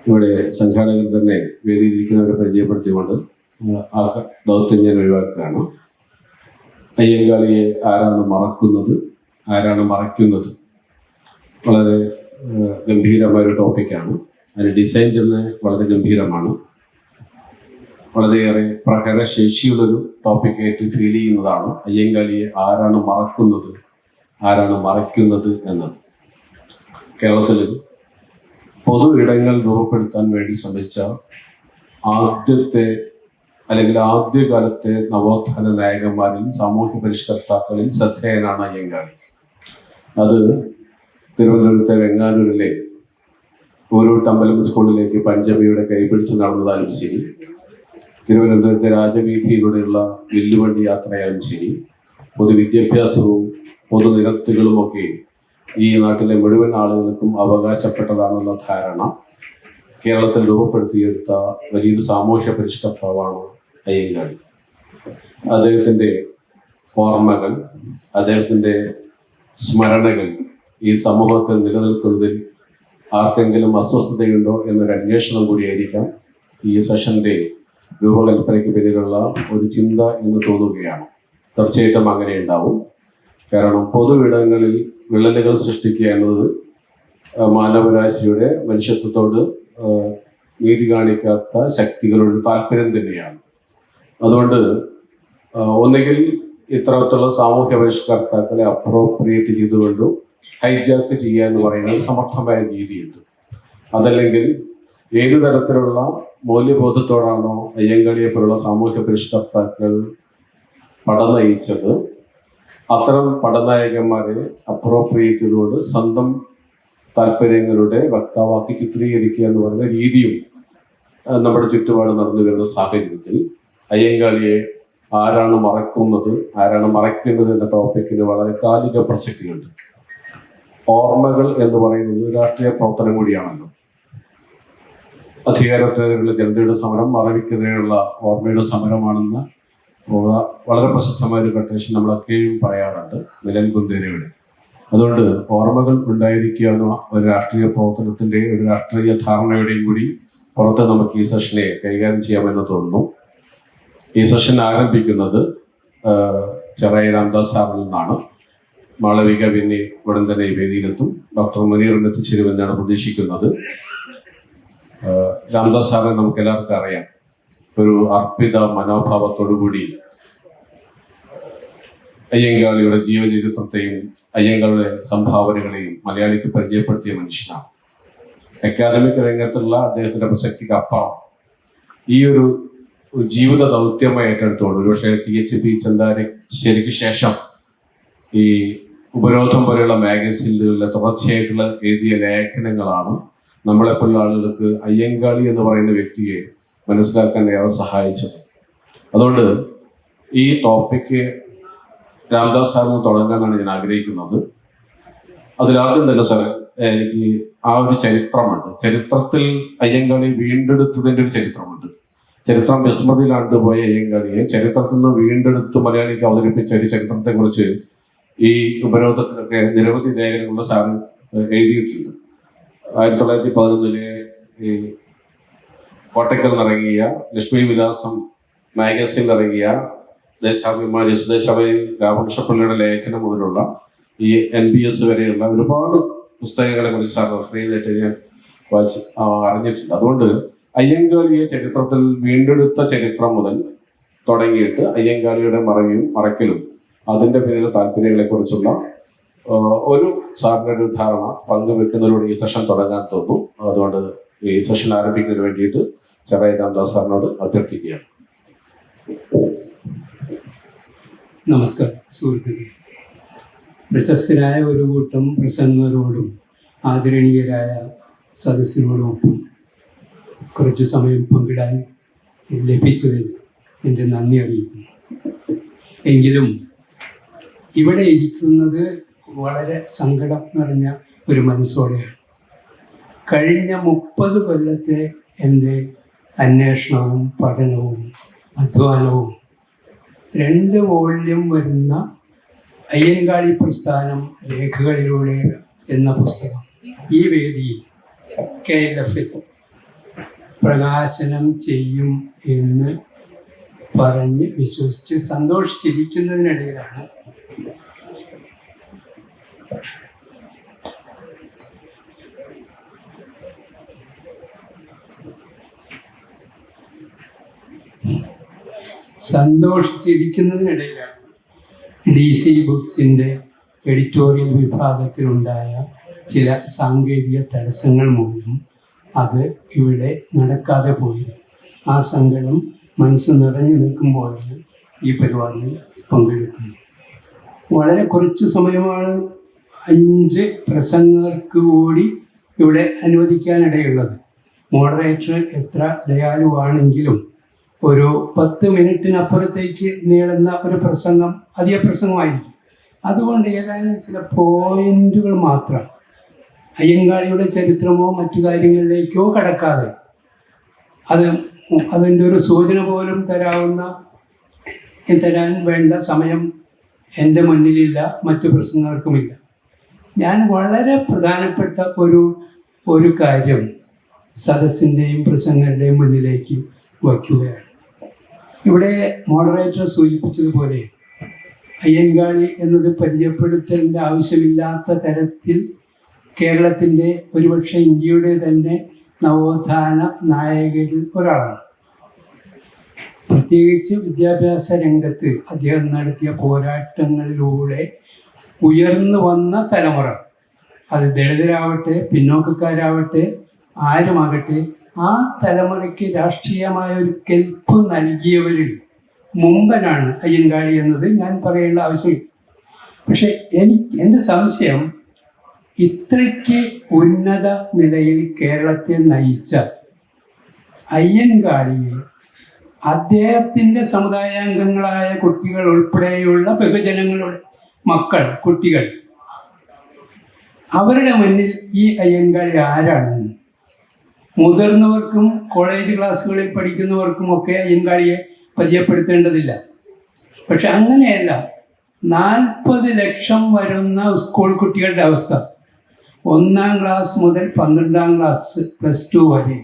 ഇവിടെ സംഘാടകർ തന്നെ വേദിയിലിരിക്കുന്നവരെ പരിചയപ്പെടുത്തിക്കൊണ്ട് ആ ദൗത്യം ഞാൻ ഒഴിവാക്കുകയാണ്. അയ്യങ്കാളിയെ ആരാണ് മറക്കുന്നത്, ആരാണ് മറയ്ക്കുന്നത്? വളരെ ഗംഭീരമായ ഒരു ടോപ്പിക്കാണ്. അതിന് ഡിസൈൻ ചെയ്യുന്നത് വളരെ ഗംഭീരമാണ്. വളരെയേറെ പ്രഹരശേഷിയുള്ളൊരു ടോപ്പിക്കായിട്ട് ഫീൽ ചെയ്യുന്നതാണ് അയ്യങ്കാളിയെ ആരാണ് മറക്കുന്നത്, ആരാണ് മറയ്ക്കുന്നത് എന്നത്. കേരളത്തിൽ പൊതു ഇടങ്ങൾ രൂപപ്പെടുത്താൻ വേണ്ടി ശ്രമിച്ച ആദ്യത്തെ അല്ലെങ്കിൽ ആദ്യകാലത്തെ നവോത്ഥാന നായകന്മാരിൽ, സാമൂഹ്യ പരിഷ്കർത്താക്കളിൽ ശ്രദ്ധേയനാണ് അയ്യങ്കാളി. അത് തിരുവനന്തപുരത്തെ വെങ്ങാനൂരിലെ ഊരൂട്ടമ്പലം സ്കൂളിലേക്ക് പഞ്ചമിയുടെ കൈപിടിച്ച് നടന്നതായാലും ശരി, തിരുവനന്തപുരത്തെ രാജവീഥിയിലൂടെയുള്ള വില്ലുവണ്ടി യാത്രയായാലും ശരി, പൊതുവിദ്യാഭ്യാസവും പൊതുനിരത്തുകളുമൊക്കെ ഈ നാട്ടിലെ മുഴുവൻ ആളുകൾക്കും അവകാശപ്പെട്ടതാണെന്നുള്ള ധാരണ കേരളത്തിൽ രൂപപ്പെടുത്തിയെടുത്ത വലിയൊരു സാമൂഹ്യ പരിഷ്കർത്താവാണ് അയ്യങ്കാളി. അദ്ദേഹത്തിൻ്റെ ഓർമ്മകൾ, അദ്ദേഹത്തിൻ്റെ സ്മരണകൾ ഈ സമൂഹത്തിൽ നിലനിൽക്കുന്നതിൽ ആർക്കെങ്കിലും അസ്വസ്ഥതയുണ്ടോ എന്നൊരു അന്വേഷണം കൂടിയായിരിക്കാം ഈ സെഷൻ്റെ രൂപകൽപ്പനയ്ക്ക് പിന്നിലുള്ള ഒരു ചിന്ത എന്ന് തോന്നുകയാണ്. തീർച്ചയായിട്ടും അങ്ങനെ ഉണ്ടാവും. കാരണം പൊതു ഇടങ്ങളിൽ വിള്ളലുകൾ സൃഷ്ടിക്കുക എന്നത് മാനവരാശിയുടെ മനുഷ്യത്വത്തോട് നീതി കാണിക്കാത്ത ശക്തികളുടെ താല്പര്യം തന്നെയാണ്. അതുകൊണ്ട് ഒന്നുകിൽ ഇത്തരത്തിലുള്ള സാമൂഹ്യ പരിഷ്കർത്താക്കളെ അപ്രോപ്രിയേറ്റ് ചെയ്തുകൊണ്ടും ഹൈജാക്ക് ചെയ്യുക എന്ന് പറയുന്നത് സമർത്ഥമായ രീതിയുണ്ട്. അതല്ലെങ്കിൽ ഏതു തരത്തിലുള്ള മൂല്യബോധത്തോടാണോ അയ്യങ്കാളിയെ പോലുള്ള സാമൂഹ്യ പരിഷ്കർത്താക്കൾ പടനയിച്ചത്, അത്തരം പടനായകന്മാരെ അപ്രോപ്രിയേറ്റ് ചെയ്തുകൊണ്ട് സ്വന്തം താല്പര്യങ്ങളുടെ വക്താവാക്കി ചിത്രീകരിക്കുക എന്ന് പറയുന്ന രീതിയും നമ്മുടെ ചുറ്റുപാട് നടന്നു വരുന്ന സാഹചര്യത്തിൽ അയ്യങ്കാളിയെ ആരാണ് മറക്കുന്നത്, ആരാണ് മറയ്ക്കുന്നത് എന്ന ടോപ്പിക്കിന് വളരെ കാലിക പ്രസക്തിയുണ്ട്. ഓർമ്മകൾ എന്ന് പറയുന്നത് രാഷ്ട്രീയ പ്രവർത്തനം കൂടിയാണല്ലോ. അധികാരത്തിനെതിരെയുള്ള ജനതയുടെ സമരം മറവിക്കെതിരെയുള്ള ഓർമ്മയുടെ സമരമാണെന്ന് വളരെ പ്രശസ്തമായ ഒരു കൊട്ടേഷൻ നമ്മളൊക്കെയും പറയാറുണ്ട് മിലൻ കുന്ദേരയുടെ. അതുകൊണ്ട് ഓർമ്മകൾ ഉണ്ടായിരിക്കുക എന്ന ഒരു രാഷ്ട്രീയ പ്രവർത്തനത്തിൻ്റെ, ഒരു രാഷ്ട്രീയ ധാരണയുടെയും കൂടി പുറത്ത് നമുക്ക് ഈ സെഷനെ കൈകാര്യം ചെയ്യാമെന്ന് തോന്നുന്നു. ഈ സെഷൻ ആരംഭിക്കുന്നത് ചെറായി രാംദാസ് സാറിൽ നിന്നാണ്. മാളവിക പിന്നെ ഉടൻ തന്നെ ഈ വേദിയിലെത്തും. ഡോക്ടർ മുനീറിന് എത്തിച്ചേരുമെന്നാണ് പ്രതീക്ഷിക്കുന്നത്. രാംദാസ് സാറിനെ നമുക്ക് എല്ലാവർക്കും അറിയാം. ഒരു അർപ്പിത മനോഭാവത്തോടു കൂടി അയ്യങ്കാളിയുടെ ജീവചരിത്രത്തെയും അയ്യങ്കാളിയുടെ സംഭാവനകളെയും മലയാളിക്ക് പരിചയപ്പെടുത്തിയ മനുഷ്യനാണ്. അക്കാദമിക് രംഗത്തുള്ള അദ്ദേഹത്തിൻ്റെ പ്രസക്തിക്ക് അപ്പുറം ഈ ഒരു ജീവിത ദൗത്യമായി ഏറ്റെടുത്തോണ്ട് ഒരുപക്ഷെ THP ചന്ദാരശ്ശേരിക്ക് ശേഷം ഈ ഉപരോധം പോലെയുള്ള മാഗസിനുകളിലെ തുടർച്ചയായിട്ടുള്ള എഴുതിയ ലേഖനങ്ങളാണ് നമ്മളെപ്പോലുള്ള ആളുകൾക്ക് അയ്യങ്കാളി എന്ന് പറയുന്ന വ്യക്തിയെ മനസ്സിലാക്കാൻ ഏറെ സഹായിച്ചത്. അതുകൊണ്ട് ഈ ടോപ്പിക്ക് രാംദാസ് സാറിന് തുടങ്ങാനാണ് ഞാൻ ആഗ്രഹിക്കുന്നത്. അതിലാദ്യം തന്നെ സാർ, എനിക്ക് ആ ഒരു ചരിത്രമുണ്ട്. ചരിത്രത്തിൽ അയ്യങ്കാളി വീണ്ടെടുത്തതിൻ്റെ ഒരു ചരിത്രമുണ്ട്. ചരിത്രം വിസ്മൃതിയിലാണ്ട് പോയ അയ്യങ്കാളിയെ ചരിത്രത്തിൽ നിന്ന് വീണ്ടെടുത്ത് മലയാളിക്ക് അവതരിപ്പിച്ച ഒരു ചരിത്രത്തെക്കുറിച്ച് ഈ ഉപരോധത്തിലൊക്കെ നിരവധി ലേഖനങ്ങളുടെ സാറ് എഴുതിയിട്ടുണ്ട്. 1911 ഈ കോട്ടയ്ക്കൽ നിറങ്ങിയ ലക്ഷ്മി വിലാസം മാഗസിനിൽ ഇറങ്ങിയ ദേശാഭിമാനി സുദേശാഭിമാനി രാമകൃഷ്ണപിള്ളയുടെ ലേഖനം മുതലുള്ള ഈ NBS വരെയുള്ള ഒരുപാട് പുസ്തകങ്ങളെ കുറിച്ച് സാർ റെഫർ ചെയ്തിട്ട് ഞാൻ അറിഞ്ഞിട്ടുണ്ട്. അതുകൊണ്ട് അയ്യങ്കാളിയെ ചരിത്രത്തിൽ വീണ്ടെടുത്ത ചരിത്രം മുതൽ തുടങ്ങിയിട്ട് അയ്യങ്കാളിയുടെ മറവിയും മറയ്ക്കലും അതിൻ്റെ പിന്നിലെ താല്പര്യങ്ങളെ കുറിച്ചുള്ള ഒരു സാറിൻ്റെ ഒരു ധാരണ പങ്കുവെക്കുന്നതിലൂടെ ഈ സെഷൻ തുടങ്ങാൻ തോന്നും. അതുകൊണ്ട് ഈ സെഷൻ ആരംഭിക്കുന്നതിന് വേണ്ടിയിട്ട് ചെറായി രാംദാസ് സാറിനോട് അഭ്യർത്ഥിക്കുകയാണ്. നമസ്കാരം സുഹൃത്തുക്കളെ. പ്രശസ്തരായ ഒരു കൂട്ടം പ്രസംഗരോടും ആദരണീയരായ സദസ്സിനോടൊപ്പം കുറച്ച് സമയം പങ്കിടാൻ ലഭിച്ചതിൽ എൻ്റെ നന്ദി അറിയിക്കുന്നു. എങ്കിലും ഇവിടെ ഇരിക്കുന്നത് വളരെ സങ്കടം നിറഞ്ഞ ഒരു മനസ്സോടെയാണ്. കഴിഞ്ഞ 30 കൊല്ലത്തെ എൻ്റെ അന്വേഷണവും പഠനവും അധ്വാനവും 2 വോള്യം വരുന്ന അയ്യങ്കാളി പ്രസ്ഥാനം രേഖകളിലൂടെ എന്ന പുസ്തകം ഈ വേദിയിൽ KLF പ്രകാശനം ചെയ്യും എന്ന് പറഞ്ഞ് വിശ്വസിച്ച് സന്തോഷിച്ചിരിക്കുന്നതിനിടയിലാണ് DC ബുക്സിൻ്റെ എഡിറ്റോറിയൽ വിഭാഗത്തിലുണ്ടായ ചില സാങ്കേതിക തടസ്സങ്ങൾ മൂലം അത് ഇവിടെ നടക്കാതെ പോയി. ആ സങ്കടം മനസ്സ് നിറഞ്ഞു നിൽക്കുമ്പോഴാണ് ഈ പരിപാടിയിൽ പങ്കെടുക്കുന്നത്. വളരെ കുറച്ച് സമയമാണ് 5 പ്രസംഗങ്ങൾക്ക് കൂടി ഇവിടെ അനുവദിക്കാനിടയുള്ളത്. മോഡറേറ്റർ എത്ര ദയാലുവാണെങ്കിലും ഒരു 10 മിനിറ്റിനപ്പുറത്തേക്ക് നീളുന്ന ഒരു പ്രസംഗം അധിക പ്രസംഗമായിരിക്കും. അതുകൊണ്ട് ഏതായാലും ചില പോയിന്റുകൾ മാത്രം, അയ്യങ്കാളിയുടെ ചരിത്രമോ മറ്റു കാര്യങ്ങളിലേക്കോ കടക്കാതെ, അതിൻ്റെ ഒരു സൂചന പോലും തരാൻ വേണ്ട സമയം എൻ്റെ മുന്നിലില്ല, മറ്റു പ്രസംഗങ്ങൾക്കുമില്ല. ഞാൻ വളരെ പ്രധാനപ്പെട്ട ഒരു കാര്യം സദസ്സിൻ്റെയും പ്രസംഗങ്ങളുടെയും മുന്നിലേക്ക് വയ്ക്കുകയാണ്. ഇവിടെ മോഡറേറ്റർ സൂചിപ്പിച്ചതുപോലെ അയ്യൻകാളി എന്നത് പരിചയപ്പെടുത്തലിൻ്റെ ആവശ്യമില്ലാത്ത തരത്തിൽ കേരളത്തിൻ്റെ, ഒരുപക്ഷെ ഇന്ത്യയുടെ തന്നെ നവോത്ഥാന നായകരിൽ ഒരാളാണ്. പ്രത്യേകിച്ച് വിദ്യാഭ്യാസ രംഗത്ത് അദ്ദേഹം നടത്തിയ പോരാട്ടങ്ങളിലൂടെ ഉയർന്നു വന്ന തലമുറ, അത് ദളിതരാവട്ടെ പിന്നോക്കക്കാരാവട്ടെ ആരുമാകട്ടെ, ആ തലമുറയ്ക്ക് രാഷ്ട്രീയമായ ഒരു കെൽപ്പ് നൽകിയവരിൽ മുമ്പനാണ് അയ്യൻകാളി എന്നത് ഞാൻ പറയേണ്ട ആവശ്യമില്ല. പക്ഷെ എൻ്റെ സംശയം, ഇത്രയ്ക്ക് ഉന്നത നിലയിൽ കേരളത്തെ നയിച്ച അയ്യൻകാളിയെ അദ്ദേഹത്തിൻ്റെ സമുദായാംഗങ്ങളായ കുട്ടികൾ ഉൾപ്പെടെയുള്ള ബഹുജനങ്ങളുടെ കുട്ടികൾ, അവരുടെ മുന്നിൽ ഈ അയ്യൻകാളി ആരാണെന്ന് മുതിർന്നവർക്കും കോളേജ് ക്ലാസ്സുകളിൽ പഠിക്കുന്നവർക്കുമൊക്കെ അയ്യൻകാളിയെ പരിചയപ്പെടുത്തേണ്ടതില്ല. പക്ഷെ അങ്ങനെയല്ല. 40 ലക്ഷം വരുന്ന സ്കൂൾ കുട്ടികളുടെ അവസ്ഥ, 1-ാം ക്ലാസ് മുതൽ 12-ാം ക്ലാസ് +2 വരെ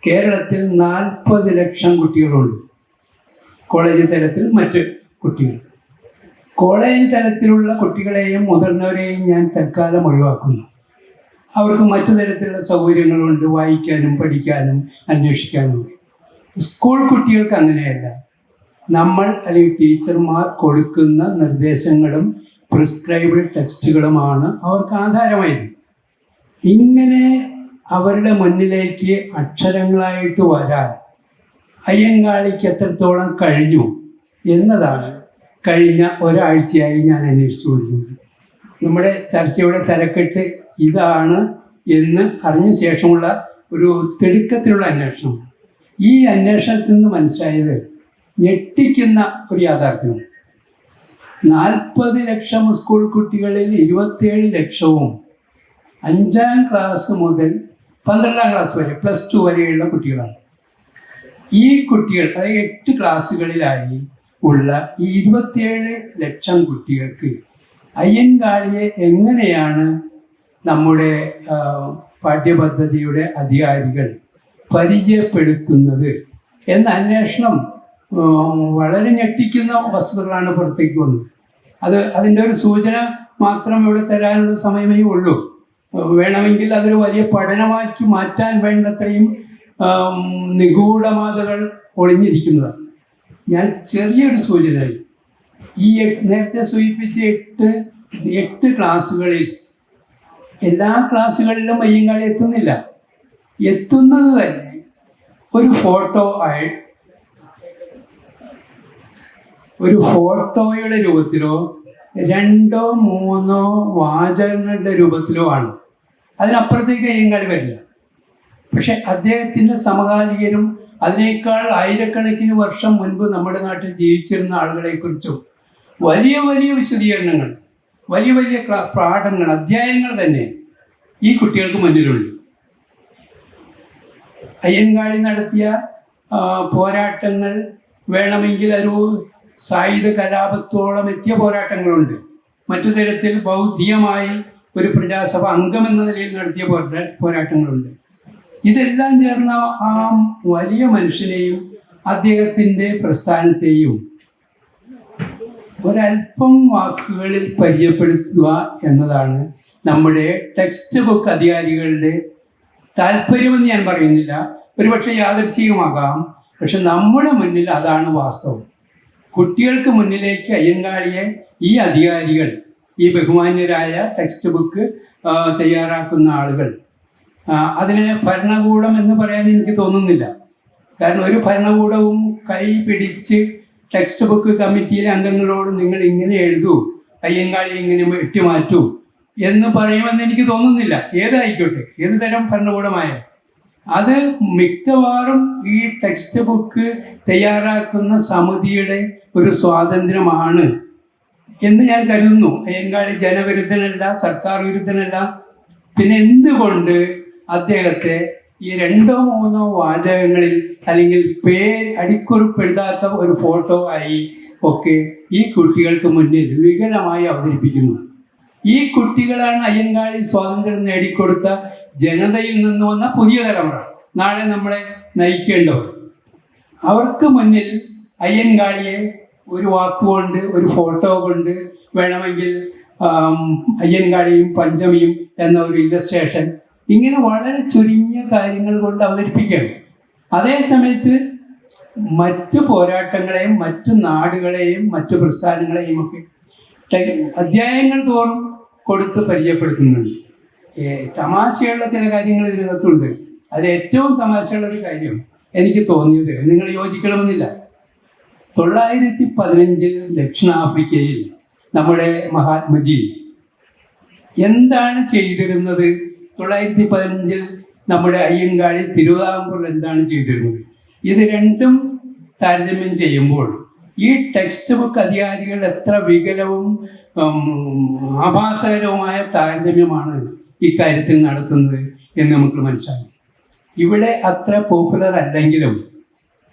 കേരളത്തിൽ 40 ലക്ഷം കുട്ടികളുണ്ട്. കോളേജ് തലത്തിൽ മറ്റ് കുട്ടികൾ, കോളേജ് തലത്തിലുള്ള കുട്ടികളെയും മുതിർന്നവരെയും ഞാൻ തൽക്കാലം ഒഴിവാക്കുന്നു. അവർക്ക് മറ്റു തരത്തിലുള്ള സൗകര്യങ്ങളുണ്ട്, വായിക്കാനും പഠിക്കാനും അന്വേഷിക്കാനും. സ്കൂൾ കുട്ടികൾക്ക് അങ്ങനെയല്ല. നമ്മൾ അല്ലെങ്കിൽ ടീച്ചർമാർ കൊടുക്കുന്ന നിർദ്ദേശങ്ങളും പ്രിസ്ക്രൈബ്ഡ് ടെക്സ്റ്റുകളുമാണ് അവർക്ക് ആധാരമായത്. ഇങ്ങനെ അവരുടെ മുന്നിലേക്ക് അക്ഷരങ്ങളായിട്ട് വരാൻ അയ്യൻകാളിക്ക് എത്രത്തോളം കഴിഞ്ഞു എന്നതാണ് കഴിഞ്ഞ ഒരാഴ്ചയായി ഞാൻ അന്വേഷിച്ചുകൊണ്ടിരുന്നത്. നമ്മുടെ ചർച്ചയുടെ തലക്കെട്ട് ഇതാണ് എന്ന് അറിഞ്ഞ ശേഷമുള്ള ഒരു തിടുക്കത്തിലുള്ള അന്വേഷണമാണ്. ഈ അന്വേഷണത്തിൽ നിന്ന് മനസ്സിലായത് ഞെട്ടിക്കുന്ന ഒരു യാഥാർത്ഥ്യമാണ്. 40 ലക്ഷം സ്കൂൾ കുട്ടികളിൽ 27 ലക്ഷവും 5-ാം ക്ലാസ് മുതൽ 12-ാം ക്ലാസ് വരെ +2 വരെയുള്ള കുട്ടികളാണ്. ഈ കുട്ടികൾ, അതായത് 8 ക്ലാസ്സുകളിലായി ഉള്ള ഈ 27 ലക്ഷം കുട്ടികൾക്ക് അയ്യൻകാളിയെ എങ്ങനെയാണ് നമ്മുടെ പാഠ്യപദ്ധതിയുടെ അധികാരികൾ പരിചയപ്പെടുത്തുന്നത് എന്ന അന്വേഷണം വളരെ ഞെട്ടിക്കുന്ന വസ്തുതകളാണ് പുറത്തേക്ക് വന്നത്. അതിൻ്റെ ഒരു സൂചന മാത്രം ഇവിടെ തരാനുള്ള സമയമേ ഉള്ളൂ. വേണമെങ്കിൽ അതൊരു വലിയ പഠനമാക്കി മാറ്റാൻ വേണ്ടത്രയും നിഗൂഢമാതകൾ ഒളിഞ്ഞിരിക്കുന്നതാണ്. ഞാൻ ചെറിയൊരു സൂചനയായി ഈ നേരത്തെ സൂചിപ്പിച്ച 8 ക്ലാസ്സുകളിൽ എല്ലാ ക്ലാസ്സുകളിലും അയ്യങ്കാളി എത്തുന്നില്ല. എത്തുന്നത് തന്നെ ഒരു ഫോട്ടോയുടെ രൂപത്തിലോ 2-3 വാചകങ്ങളുടെ രൂപത്തിലോ ആണ്. അതിനപ്പുറത്തേക്ക് അയ്യങ്കാളി വരില്ല. പക്ഷെ അദ്ദേഹത്തിൻ്റെ സമകാലികരും അതിനേക്കാൾ ആയിരക്കണക്കിന് വർഷം മുൻപ് നമ്മുടെ നാട്ടിൽ ജീവിച്ചിരുന്ന ആളുകളെക്കുറിച്ചും വലിയ വലിയ വിശദീകരണങ്ങൾ, വലിയ വലിയ പാഠങ്ങൾ, അധ്യായങ്ങൾ തന്നെ ഈ കുട്ടികൾക്ക് മുന്നിലുണ്ട്. അയ്യൻകാളി നടത്തിയ പോരാട്ടങ്ങൾ വേണമെങ്കിൽ ഒരു സായുധ കലാപത്തോളം എത്തിയ പോരാട്ടങ്ങളുണ്ട്. മറ്റു തരത്തിൽ ബൗദ്ധികമായി ഒരു പ്രജാസഭ അംഗമെന്ന നിലയിൽ നടത്തിയ പോരാട്ടങ്ങളുണ്ട്. ഇതെല്ലാം ചേർന്ന ആ വലിയ മനുഷ്യനെയും അദ്ദേഹത്തിൻ്റെ പ്രസ്ഥാനത്തെയും ഒരല്പം വാക്കുകളിൽ പരിചയപ്പെടുത്തുക എന്നതാണ് നമ്മുടെ ടെക്സ്റ്റ് ബുക്ക് അധികാരികളുടെ താല്പര്യമെന്ന് ഞാൻ പറയുന്നില്ല. ഒരുപക്ഷെ യാദൃച്ഛികമാകാം, പക്ഷെ നമ്മുടെ മുന്നിൽ അതാണ് വാസ്തവം. കുട്ടികൾക്ക് മുന്നിലേക്ക് അയ്യങ്കാളിയെ ഈ അധികാരികൾ, ഈ ബഹുമാന്യരായ ടെക്സ്റ്റ് ബുക്ക് തയ്യാറാക്കുന്ന ആളുകൾ, അതിനെ ഭരണകൂടം എന്ന് പറയാൻ എനിക്ക് തോന്നുന്നില്ല. കാരണം ഒരു ഭരണകൂടവും കൈ പിടിച്ച് ടെക്സ്റ്റ് ബുക്ക് കമ്മിറ്റിയിലെ അംഗങ്ങളോട് നിങ്ങൾ ഇങ്ങനെ എഴുതൂ, അയ്യങ്കാളി ഇങ്ങനെ വെട്ടിമാറ്റൂ എന്ന് പറയുമെന്ന് എനിക്ക് തോന്നുന്നില്ല. ഏതായിക്കോട്ടെ, ഏത് തരം ഭരണകൂടമായാലും അത് മിക്കവാറും ഈ ടെക്സ്റ്റ് ബുക്ക് തയ്യാറാക്കുന്ന സമിതിയുടെ ഒരു സ്വാതന്ത്ര്യമാണ് എന്ന് ഞാൻ കരുതുന്നു. അയ്യങ്കാളി ജനവിരുദ്ധനല്ല, സർക്കാർ വിരുദ്ധനല്ല. പിന്നെ എന്തുകൊണ്ട് അദ്ദേഹത്തെ ഈ 2-3 വാചകങ്ങളിൽ അല്ലെങ്കിൽ അടിക്കുറിപ്പ് എഴുതാത്ത ഒരു ഫോട്ടോ ആയി ഒക്കെ ഈ കുട്ടികൾക്ക് മുന്നിൽ വികലമായി അവതരിപ്പിക്കുന്നു? ഈ കുട്ടികളാണ് അയ്യങ്കാളി സ്വാതന്ത്ര്യം നേടിക്കൊടുത്ത ജനതയിൽ നിന്ന് വന്ന പുതിയ തലമുറ, നാളെ നമ്മളെ നയിക്കേണ്ടവർ. അവർക്ക് മുന്നിൽ അയ്യങ്കാളിയെ ഒരു വാക്കുകൊണ്ട്, ഒരു ഫോട്ടോ കൊണ്ട് വേണമെങ്കിൽ അയ്യങ്കാളിയും പഞ്ചമിയും എന്ന ഒരു ഇല്ലസ്ട്രേഷൻ ഇങ്ങനെ വളരെ ചുരുങ്ങിയ കാര്യങ്ങൾ കൊണ്ട് അവതരിപ്പിക്കുകയാണ്. അതേ സമയത്ത് മറ്റു പോരാട്ടങ്ങളെയും മറ്റു നാടുകളെയും മറ്റു പ്രസ്ഥാനങ്ങളെയും ഒക്കെ അധ്യായങ്ങൾ തോറും കൊടുത്ത് പരിചയപ്പെടുത്തുന്നുണ്ട്. തമാശയുള്ള ചില കാര്യങ്ങൾ ഇതിനകത്തുണ്ട്. അതിൽ ഏറ്റവും തമാശയുള്ള ഒരു കാര്യം എനിക്ക് തോന്നിയത്, നിങ്ങൾ യോജിക്കണമെന്നില്ല, 1915 ദക്ഷിണാഫ്രിക്കയിൽ നമ്മുടെ മഹാത്മജി എന്താണ് ചെയ്തിരുന്നത്? 1915 നമ്മുടെ അയ്യങ്കാളി തിരുവിതാംകൂറിൽ എന്താണ് ചെയ്തിരുന്നത്? ഇത് രണ്ടും താരതമ്യം ചെയ്യുമ്പോൾ ഈ ടെക്സ്റ്റ് ബുക്ക് അധികാരികൾ എത്ര വികലവും ആഭാസകരവുമായ താരതമ്യമാണ് ഇക്കാര്യത്തിൽ നടത്തുന്നത് എന്ന് നമുക്ക് മനസ്സിലാകും. ഇവിടെ അത്ര പോപ്പുലർ അല്ലെങ്കിലും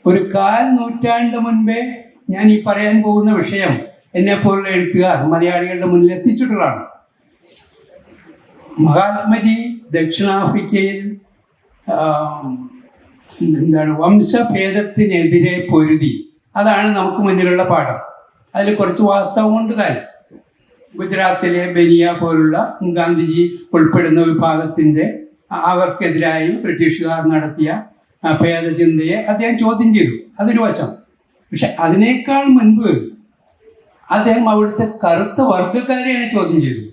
ഒരു 1/4 നൂറ്റാണ്ട് മുൻപേ ഞാൻ ഈ പറയാൻ പോകുന്ന വിഷയം എന്നെപ്പോലുള്ള എഴുത്തുകാർ മലയാളികളുടെ മുന്നിൽ എത്തിച്ചിട്ടുള്ളതാണ്. മഹാത്മജി ദക്ഷിണാഫ്രിക്കയിൽ വംശഭേദത്തിനെതിരെ പൊരുതി. അതാണ് നമുക്ക് മുന്നിലുള്ള പാഠം. അതിൽ കുറച്ച് വാസ്തവമുണ്ട് താനും. ഗുജറാത്തിലെ ബനിയ പോലുള്ള ഗാന്ധിജി ഉൾപ്പെടുന്ന വിഭാഗത്തിൻ്റെ അവർക്കെതിരായി ബ്രിട്ടീഷുകാർ നടത്തിയ ഭേദചിന്തയെ അദ്ദേഹം ചോദ്യം ചെയ്തു. അതൊരു വശം. പക്ഷെ അതിനേക്കാൾ മുൻപ് അദ്ദേഹം അവിടുത്തെ കറുത്ത വർഗക്കാരെയാണ് ചോദ്യം ചെയ്തത്.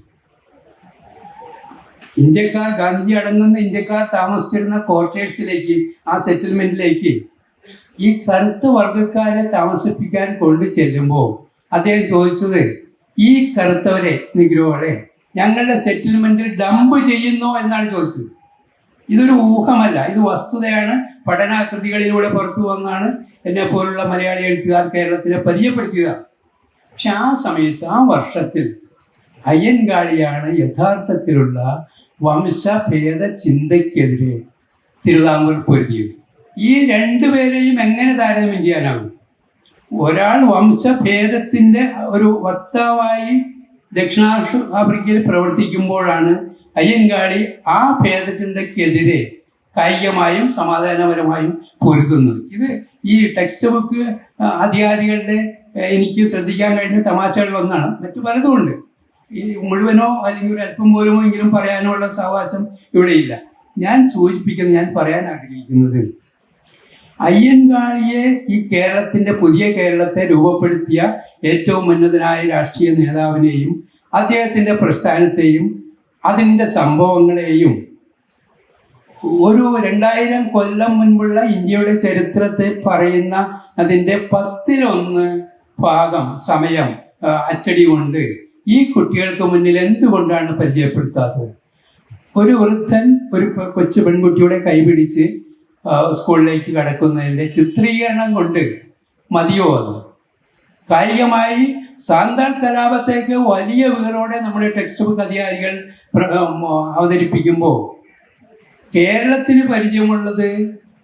ഇന്ത്യക്കാർ, ഗാന്ധിജി അടങ്ങുന്ന ഇന്ത്യക്കാർ താമസിച്ചിരുന്ന ക്വാർട്ടേഴ്സിലേക്ക്, ആ സെറ്റിൽമെൻറ്റിലേക്ക് ഈ കറുത്ത വർഗക്കാരെ താമസിപ്പിക്കാൻ കൊണ്ടു ചെല്ലുമ്പോൾ അദ്ദേഹം ചോദിച്ചത്, ഈ കറുത്തവരെ, നിഗ്രോകളെ ഞങ്ങളുടെ സെറ്റിൽമെൻറ്റിൽ ഡംപ് ചെയ്യുന്നോ എന്നാണ് ചോദിച്ചത്. ഇതൊരു ഊഹമല്ല, ഇത് വസ്തുതയാണ്. പഠനാകൃതികളിലൂടെ പുറത്തു വന്നാണ് എന്നെപ്പോലുള്ള മലയാളി എഴുത്തുകാർ കേരളത്തിനെ പരിചയപ്പെടുത്തിയതാണ്. പക്ഷെ ആ സമയത്ത്, ആ വർഷത്തിൽ അയ്യൻകാളിയാണ് യഥാർത്ഥത്തിലുള്ള വംശഭേദ ചിന്തയ്ക്കെതിരെ തിരുവിതാംകൂർ പൊരുതിയത്. ഈ രണ്ടുപേരെയും എങ്ങനെ താരതമ്യം ചെയ്യാനാകും? ഒരാൾ വംശഭേദത്തിൻ്റെ ഒരു വക്താവായി ദക്ഷിണാഫ്രിക്കയിൽ പ്രവർത്തിക്കുമ്പോഴാണ് അയ്യൻകാളി ആ ഭേദചിന്തയ്ക്കെതിരെ കായികമായും സമാധാനപരമായും പൊരുതുന്നത്. ഇത് ഈ ടെക്സ്റ്റ് ബുക്ക് അധികാരികളുടെ എനിക്ക് ശ്രദ്ധിക്കാൻ കഴിഞ്ഞ തമാശകളിലൊന്നാണ്. മറ്റു പലതുമുണ്ട്. ഈ മുഴുവനോ അല്ലെങ്കിൽ ഒരു അല്പം പോലുമോ എങ്കിലും പറയാനുള്ള സാവകാശം ഇവിടെയില്ല. ഞാൻ പറയാൻ ആഗ്രഹിക്കുന്നത്, അയ്യൻകാളിയെ ഈ കേരളത്തിൻ്റെ, പുതിയ കേരളത്തെ രൂപപ്പെടുത്തിയ ഏറ്റവും ഉന്നതനായ രാഷ്ട്രീയ നേതാവിനെയും അദ്ദേഹത്തിൻ്റെ പ്രസ്ഥാനത്തെയും അതിൻ്റെ സംഭവങ്ങളെയും ഒരു 2000 കൊല്ലം മുൻപുള്ള ഇന്ത്യയുടെ ചരിത്രത്തെ പറയുന്ന അതിൻ്റെ 10-1 ഭാഗം സമയം അച്ചടി കൊണ്ട് ഈ കുട്ടികൾക്ക് മുന്നിൽ എന്തുകൊണ്ടാണ് പരിചയപ്പെടുത്താത്തത്? ഒരു വൃദ്ധൻ ഒരു കൊച്ചു പെൺകുട്ടിയുടെ കൈപിടിച്ച് സ്കൂളിലേക്ക് കടക്കുന്നതിൻ്റെ ചിത്രീകരണം കൊണ്ട് മതിയോ അത്? കായികമായി സാന്താൾ കലാപത്തേക്ക് വലിയ വീറോടെ നമ്മുടെ ടെക്സ്റ്റ് ബുക്ക് അധികാരികൾ അവതരിപ്പിക്കുമ്പോൾ കേരളത്തിന് പരിചയമുള്ളത്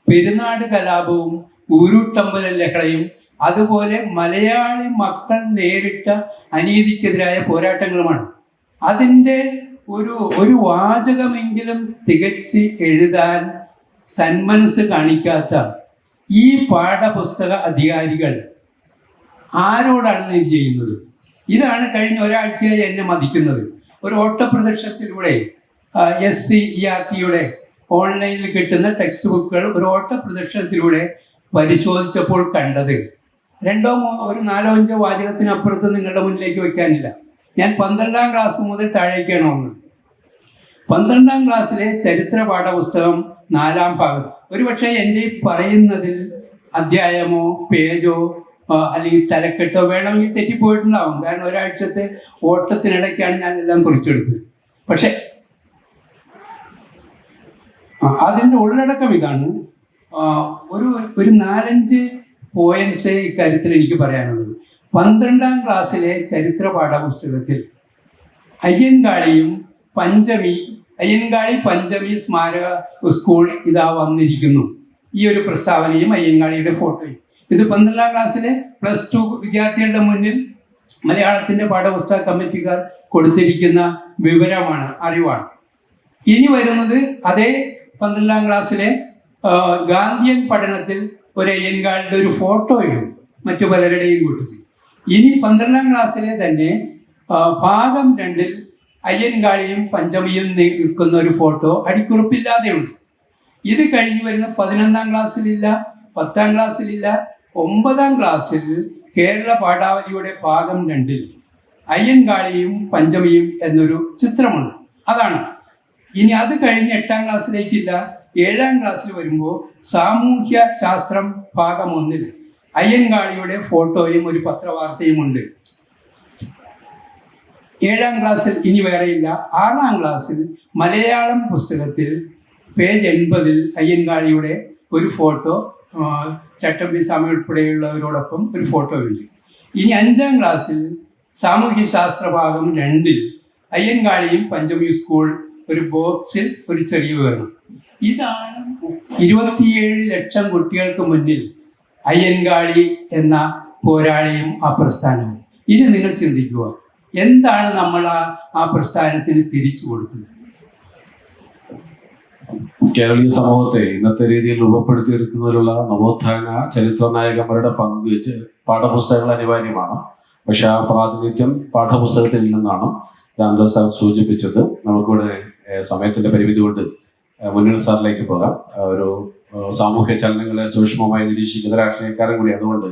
പെരുന്നാട് കലാപവും ഊരൂട്ടമ്പല ലഹളയും അതുപോലെ മലയാളി മക്കൾ നേരിട്ട അനീതിക്കെതിരായ പോരാട്ടങ്ങളുമാണ്. അതിൻ്റെ ഒരു വാചകമെങ്കിലും തികച്ച് എഴുതാൻ സന്മനസ് കാണിക്കാത്ത ഈ പാഠപുസ്തക അധികാരികൾ ആരോടാണ് നീ ചെയ്യുന്നത്? ഇതാണ് കഴിഞ്ഞ ഒരാഴ്ചയായി എന്നെ മതിക്കുന്നത്. ഒരു ഓട്ടപ്രദർശനത്തിലൂടെ SCERTയുടെ ഓൺലൈനിൽ കിട്ടുന്ന ടെക്സ്റ്റ് ബുക്കുകൾ ഒരു ഓട്ടപ്രദർശനത്തിലൂടെ പരിശോധിച്ചപ്പോൾ കണ്ടത് ഒരു 4-5 വാചകത്തിനപ്പുറത്ത് നിങ്ങളുടെ മുന്നിലേക്ക് വയ്ക്കാനില്ല. ഞാൻ 12ാം ക്ലാസ് മുതൽ താഴേക്കാണ് വന്നത്. 12ാം ക്ലാസ്സിലെ ചരിത്ര പാഠപുസ്തകം 4ാം ഭാഗം. ഒരുപക്ഷെ എൻ്റെ പറയുന്നതിൽ അധ്യായമോ പേജോ അല്ലെങ്കിൽ തലക്കെട്ടോ വേണമെങ്കിൽ തെറ്റിപ്പോയിട്ടുണ്ടാവും. കാരണം ഒരാഴ്ചത്തെ ഓട്ടത്തിനിടയ്ക്കാണ് ഞാൻ എല്ലാം കുറിച്ചെടുത്തത്. പക്ഷെ അതിൻ്റെ ഉള്ളടക്കം ഇതാണ്. ഒരു 4-5 പോയിന്റ്സ് ഇക്കാര്യത്തിൽ എനിക്ക് പറയാനുള്ളത്. 12ാം ക്ലാസ്സിലെ ചരിത്ര പാഠപുസ്തകത്തിൽ അയ്യൻകാളി പഞ്ചമി സ്മാരക സ്കൂൾ ഇതാ വന്നിരിക്കുന്നു. ഈ ഒരു പ്രസ്താവനയും അയ്യൻകാളിയുടെ ഫോട്ടോയും. ഇത് 12ാം ക്ലാസ്സിലെ +2 വിദ്യാർത്ഥികളുടെ മുന്നിൽ മലയാളത്തിൻ്റെ പാഠപുസ്തക കമ്മിറ്റിക്കാർ കൊടുത്തിരിക്കുന്ന വിവരമാണ്, അറിവാണ്. ഇനി വരുന്നത് അതേ 12ാം ക്ലാസ്സിലെ ഗാന്ധിയൻ പഠനത്തിൽ ഒരു അയ്യൻകാളിയുടെ ഒരു ഫോട്ടോയുണ്ട് മറ്റു പലരുടെയും കൂട്ടത്തിൽ. ഇനി 12ാം ക്ലാസ്സിലെ തന്നെ ഭാഗം 2-ൽ അയ്യൻകാളിയും പഞ്ചമിയും നിൽക്കുന്ന ഒരു ഫോട്ടോ അടിക്കുറിപ്പില്ലാതെയുണ്ട്. ഇത് കഴിഞ്ഞ് വരുന്ന 11ാം ക്ലാസ്സിലില്ല, 10ാം ക്ലാസ്സിലില്ല, 9ാം ക്ലാസ്സിൽ കേരള പാഠാവലിയുടെ ഭാഗം 2-ൽ അയ്യൻകാളിയും പഞ്ചമിയും എന്നൊരു ചിത്രമുണ്ട്. അതാണ്. ഇനി അത് കഴിഞ്ഞ് 8ാം ക്ലാസ്സിലേക്കില്ല. 7ാം ക്ലാസ്സിൽ വരുമ്പോൾ സാമൂഹ്യ ശാസ്ത്രം ഭാഗം 1-ൽ അയ്യൻകാളിയുടെ ഫോട്ടോയും ഒരു പത്രവാർത്തയും ഉണ്ട്. 7ാം ക്ലാസ്സിൽ ഇനി വേറെയില്ല. 6ാം ക്ലാസ്സിൽ മലയാളം പുസ്തകത്തിൽ പേജ് 80-ൽ അയ്യൻകാളിയുടെ ഒരു ഫോട്ടോ, ചട്ടമ്പി സ്വാമി ഉൾപ്പെടെയുള്ളവരോടൊപ്പം ഒരു ഫോട്ടോ ഉണ്ട്. ഇനി 5ാം ക്ലാസ്സിൽ സാമൂഹ്യ ശാസ്ത്ര ഭാഗം 2-ൽ അയ്യൻകാളിയും പഞ്ചമി സ്കൂൾ ഒരു ബോക്സിൽ ഒരു ചെറിയ വിവരണം. ഇതാണ് 27 ലക്ഷം കുട്ടികൾക്ക് മുന്നിൽ അയ്യൻകാളി എന്ന പോരാളിയും ആ പ്രസ്ഥാനവും. ഇനി നിങ്ങൾ ചിന്തിക്കുക, എന്താണ് നമ്മൾ ആ പ്രസ്ഥാനത്തിന് തിരിച്ചു കൊടുത്തത്? കേരളീയ സമൂഹത്തെ ഇന്നത്തെ രീതിയിൽ രൂപപ്പെടുത്തിയെടുക്കുന്നതിലുള്ള നവോത്ഥാന ചരിത്ര നായകന്മാരുടെ പങ്ക് പാഠപുസ്തകങ്ങൾ അനിവാര്യമാണ്. പക്ഷെ ആ പ്രാതിനിധ്യം പാഠപുസ്തകത്തിൽ നിന്നാണ് രാംദാസ് സാർ സൂചിപ്പിച്ചത്. നമുക്കിവിടെ സമയത്തിന്റെ പരിമിതി കൊണ്ട് മുന്നിൽ സാറിലേക്ക് പോകാം. ഒരു സാമൂഹ്യ ചലനങ്ങളെ സൂക്ഷ്മമായി നിരീക്ഷിക്കുന്ന രാഷ്ട്രീയക്കാരൻ കൂടി. അതുകൊണ്ട്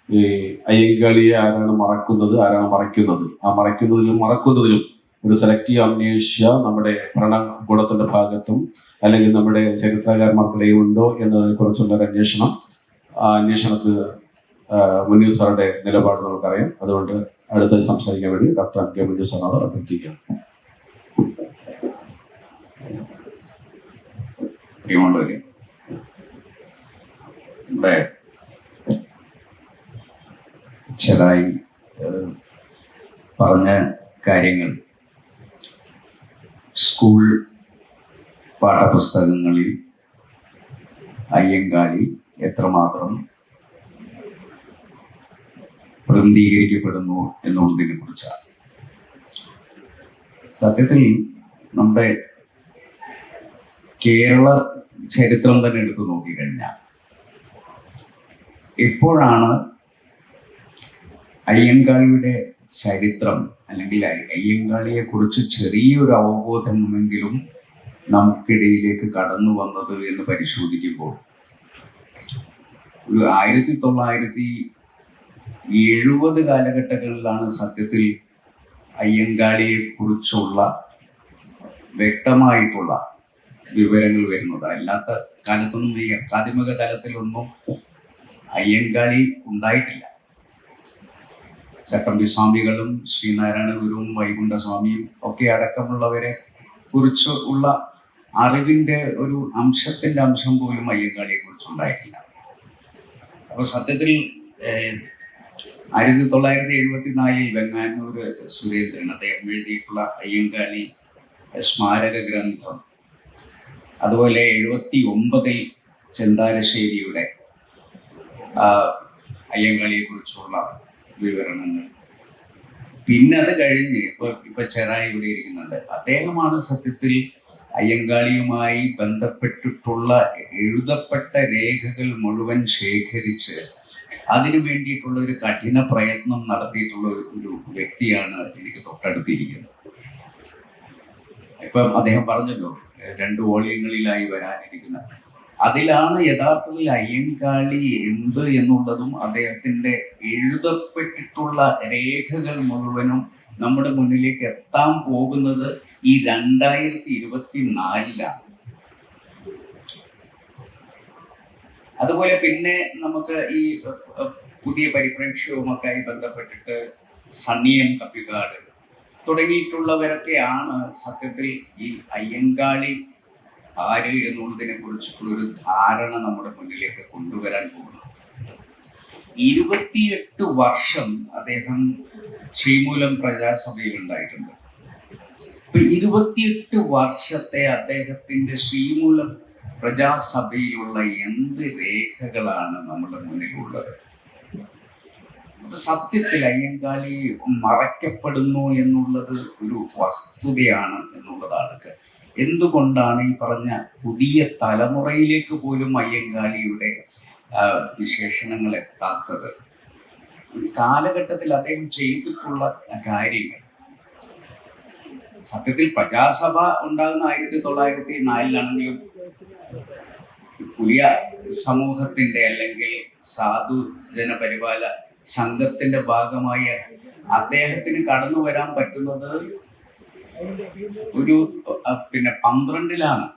ഈ അയ്യങ്കാളിയെ ആരാണ് മറക്കുന്നത്, ആരാണ് മറയ്ക്കുന്നത്, ആ മറയ്ക്കുന്നതിലും മറക്കുന്നതിലും ഒരു സെലക്റ്റീവ് അമ്നേഷ്യ നമ്മുടെ ഭരണകൂടത്തിന്റെ ഭാഗത്തും അല്ലെങ്കിൽ നമ്മുടെ ചരിത്രകാരന്മാർക്കിടയിൽ ഉണ്ടോ എന്നതിനെ കുറിച്ചുള്ള ഒരു അന്വേഷണം, ആ അന്വേഷണത്തിൽ മുനീർ സാറുടെ നിലപാട് നമുക്കറിയാം. അതുകൊണ്ട് അടുത്തായി സംസാരിക്കാൻ വേണ്ടി ഡോക്ടർ MK മുനീർ സാറിനോട് അഭ്യർത്ഥിക്കുകയാണ്. പ്രിയമുള്ളവരെ, ഇവിടെ ചെറുതായി പറഞ്ഞ കാര്യങ്ങൾ സ്കൂൾ പാഠപുസ്തകങ്ങളിൽ അയ്യങ്കാളി എത്രമാത്രം പ്രതിനിധീകരിക്കപ്പെടുന്നു എന്നുള്ളതിനെ കുറിച്ചാണ്. സത്യത്തിൽ നമ്മുടെ കേരള ചരിത്രം തന്നെ എടുത്തു നോക്കിക്കഴിഞ്ഞാൽ ഇപ്പോഴാണ് അയ്യങ്കാളിയുടെ ചരിത്രം അല്ലെങ്കിൽ അയ്യങ്കാളിയെ കുറിച്ച് ചെറിയൊരു അവബോധമെങ്കിലും നമുക്കിടയിലേക്ക് കടന്നു വന്നത് എന്ന് പരിശോധിക്കുമ്പോൾ ഒരു 1970 കാലഘട്ടങ്ങളിലാണ് സത്യത്തിൽ അയ്യങ്കാളിയെ കുറിച്ചുള്ള വ്യക്തമായിട്ടുള്ള വിവരങ്ങൾ വരുന്നത്. അല്ലാത്ത കാലത്തൊന്നും ഈ അക്കാദമിക തലത്തിലൊന്നും അയ്യങ്കാളി ഉണ്ടായിട്ടില്ല. ചട്ടമ്പി സ്വാമികളും ശ്രീനാരായണ ഗുരുവും വൈകുണ്ഠസ്വാമിയും ഒക്കെ അടക്കമുള്ളവരെ കുറിച്ച് ഉള്ള അറിവിൻ്റെ ഒരു അംശം പോലും അയ്യങ്കാളിയെ കുറിച്ചുണ്ടായിട്ടില്ല. അപ്പോൾ സത്യത്തിൽ 1974 വെങ്ങാനൂർ സുരേന്ദ്രൻ അദ്ദേഹം എഴുതിയിട്ടുള്ള അയ്യങ്കാളി സ്മാരക ഗ്രന്ഥം, അതുപോലെ 79 ചെന്താരശ്ശേരിയുടെ അയ്യങ്കാളിയെ കുറിച്ചുള്ള വിവരണങ്ങൾ, പിന്നെ അത് കഴിഞ്ഞ് ഇപ്പൊ ചെറായി ഇവിടെ ഇരിക്കുന്നുണ്ട്, അദ്ദേഹമാണ് സത്യത്തിൽ അയ്യങ്കാളിയുമായി ബന്ധപ്പെട്ടിട്ടുള്ള എഴുതപ്പെട്ട രേഖകൾ മുഴുവൻ ശേഖരിച്ച് അതിനു വേണ്ടിയിട്ടുള്ള ഒരു കഠിന പ്രയത്നം നടത്തിയിട്ടുള്ള ഒരു വ്യക്തിയാണ് എനിക്ക് തൊട്ടടുത്തിരിക്കുന്നത്. ഇപ്പം അദ്ദേഹം പറഞ്ഞല്ലോ 2 വോളിയങ്ങളിലായി വരാനിരിക്കുന്ന, അതിലാണ് യഥാർത്ഥത്തിൽ അയ്യങ്കാളി എന്ത് എന്നുള്ളതും അദ്ദേഹത്തിന്റെ എഴുതപ്പെട്ടിട്ടുള്ള രേഖകൾ മുഴുവനും നമ്മുടെ മുന്നിലേക്ക് എത്താൻ പോകുന്നത് ഈ 2024 അതുപോലെ പിന്നെ നമുക്ക് ഈ പുതിയ പരിപ്രേക്ഷ്യവുമൊക്കെയായി ബന്ധപ്പെട്ടിട്ട് സണ്ണിയം കപ്പികാട് തുടങ്ങിയിട്ടുള്ളവരൊക്കെയാണ് സത്യത്തിൽ ഈ അയ്യങ്കാളി ആര് എന്നുള്ളതിനെ കുറിച്ചിട്ടുള്ളൊരു ധാരണ നമ്മുടെ മുന്നിലേക്ക് കൊണ്ടുവരാൻ പോകുന്നത്. 28 വർഷം അദ്ദേഹം ശ്രീമൂലം പ്രജാസഭയിൽ ഉണ്ടായിട്ടുണ്ട്. അപ്പൊ 28 വർഷത്തെ അദ്ദേഹത്തിന്റെ ശ്രീമൂലം പ്രജാസഭയിലുള്ള എന്ത് രേഖകളാണ് നമ്മുടെ മുന്നിലുള്ളത്? അപ്പൊ സത്യത്തിൽ അയ്യങ്കാളി മറയ്ക്കപ്പെടുന്നു എന്നുള്ളത് ഒരു വസ്തുതയാണ് എന്നുള്ളതാണ്. എന്തുകൊണ്ടാണ് ഈ പറഞ്ഞ പുതിയ തലമുറയിലേക്ക് പോലും അയ്യങ്കാളിയുടെ വിശേഷണങ്ങൾ എത്താത്തത്? ഒരു കാലഘട്ടത്തിൽ അദ്ദേഹം ചെയ്തിട്ടുള്ള കാര്യങ്ങൾ, സത്യത്തിൽ പ്രജാസഭ ഉണ്ടാകുന്ന 1904 പുതിയ സമൂഹത്തിന്റെ അല്ലെങ്കിൽ സാധു ജനപരിപാല സംഘത്തിന്റെ ഭാഗമായ അദ്ദേഹത്തിന് കടന്നു വരാൻ പറ്റുന്നത് ഒരു 12-ലാണ്.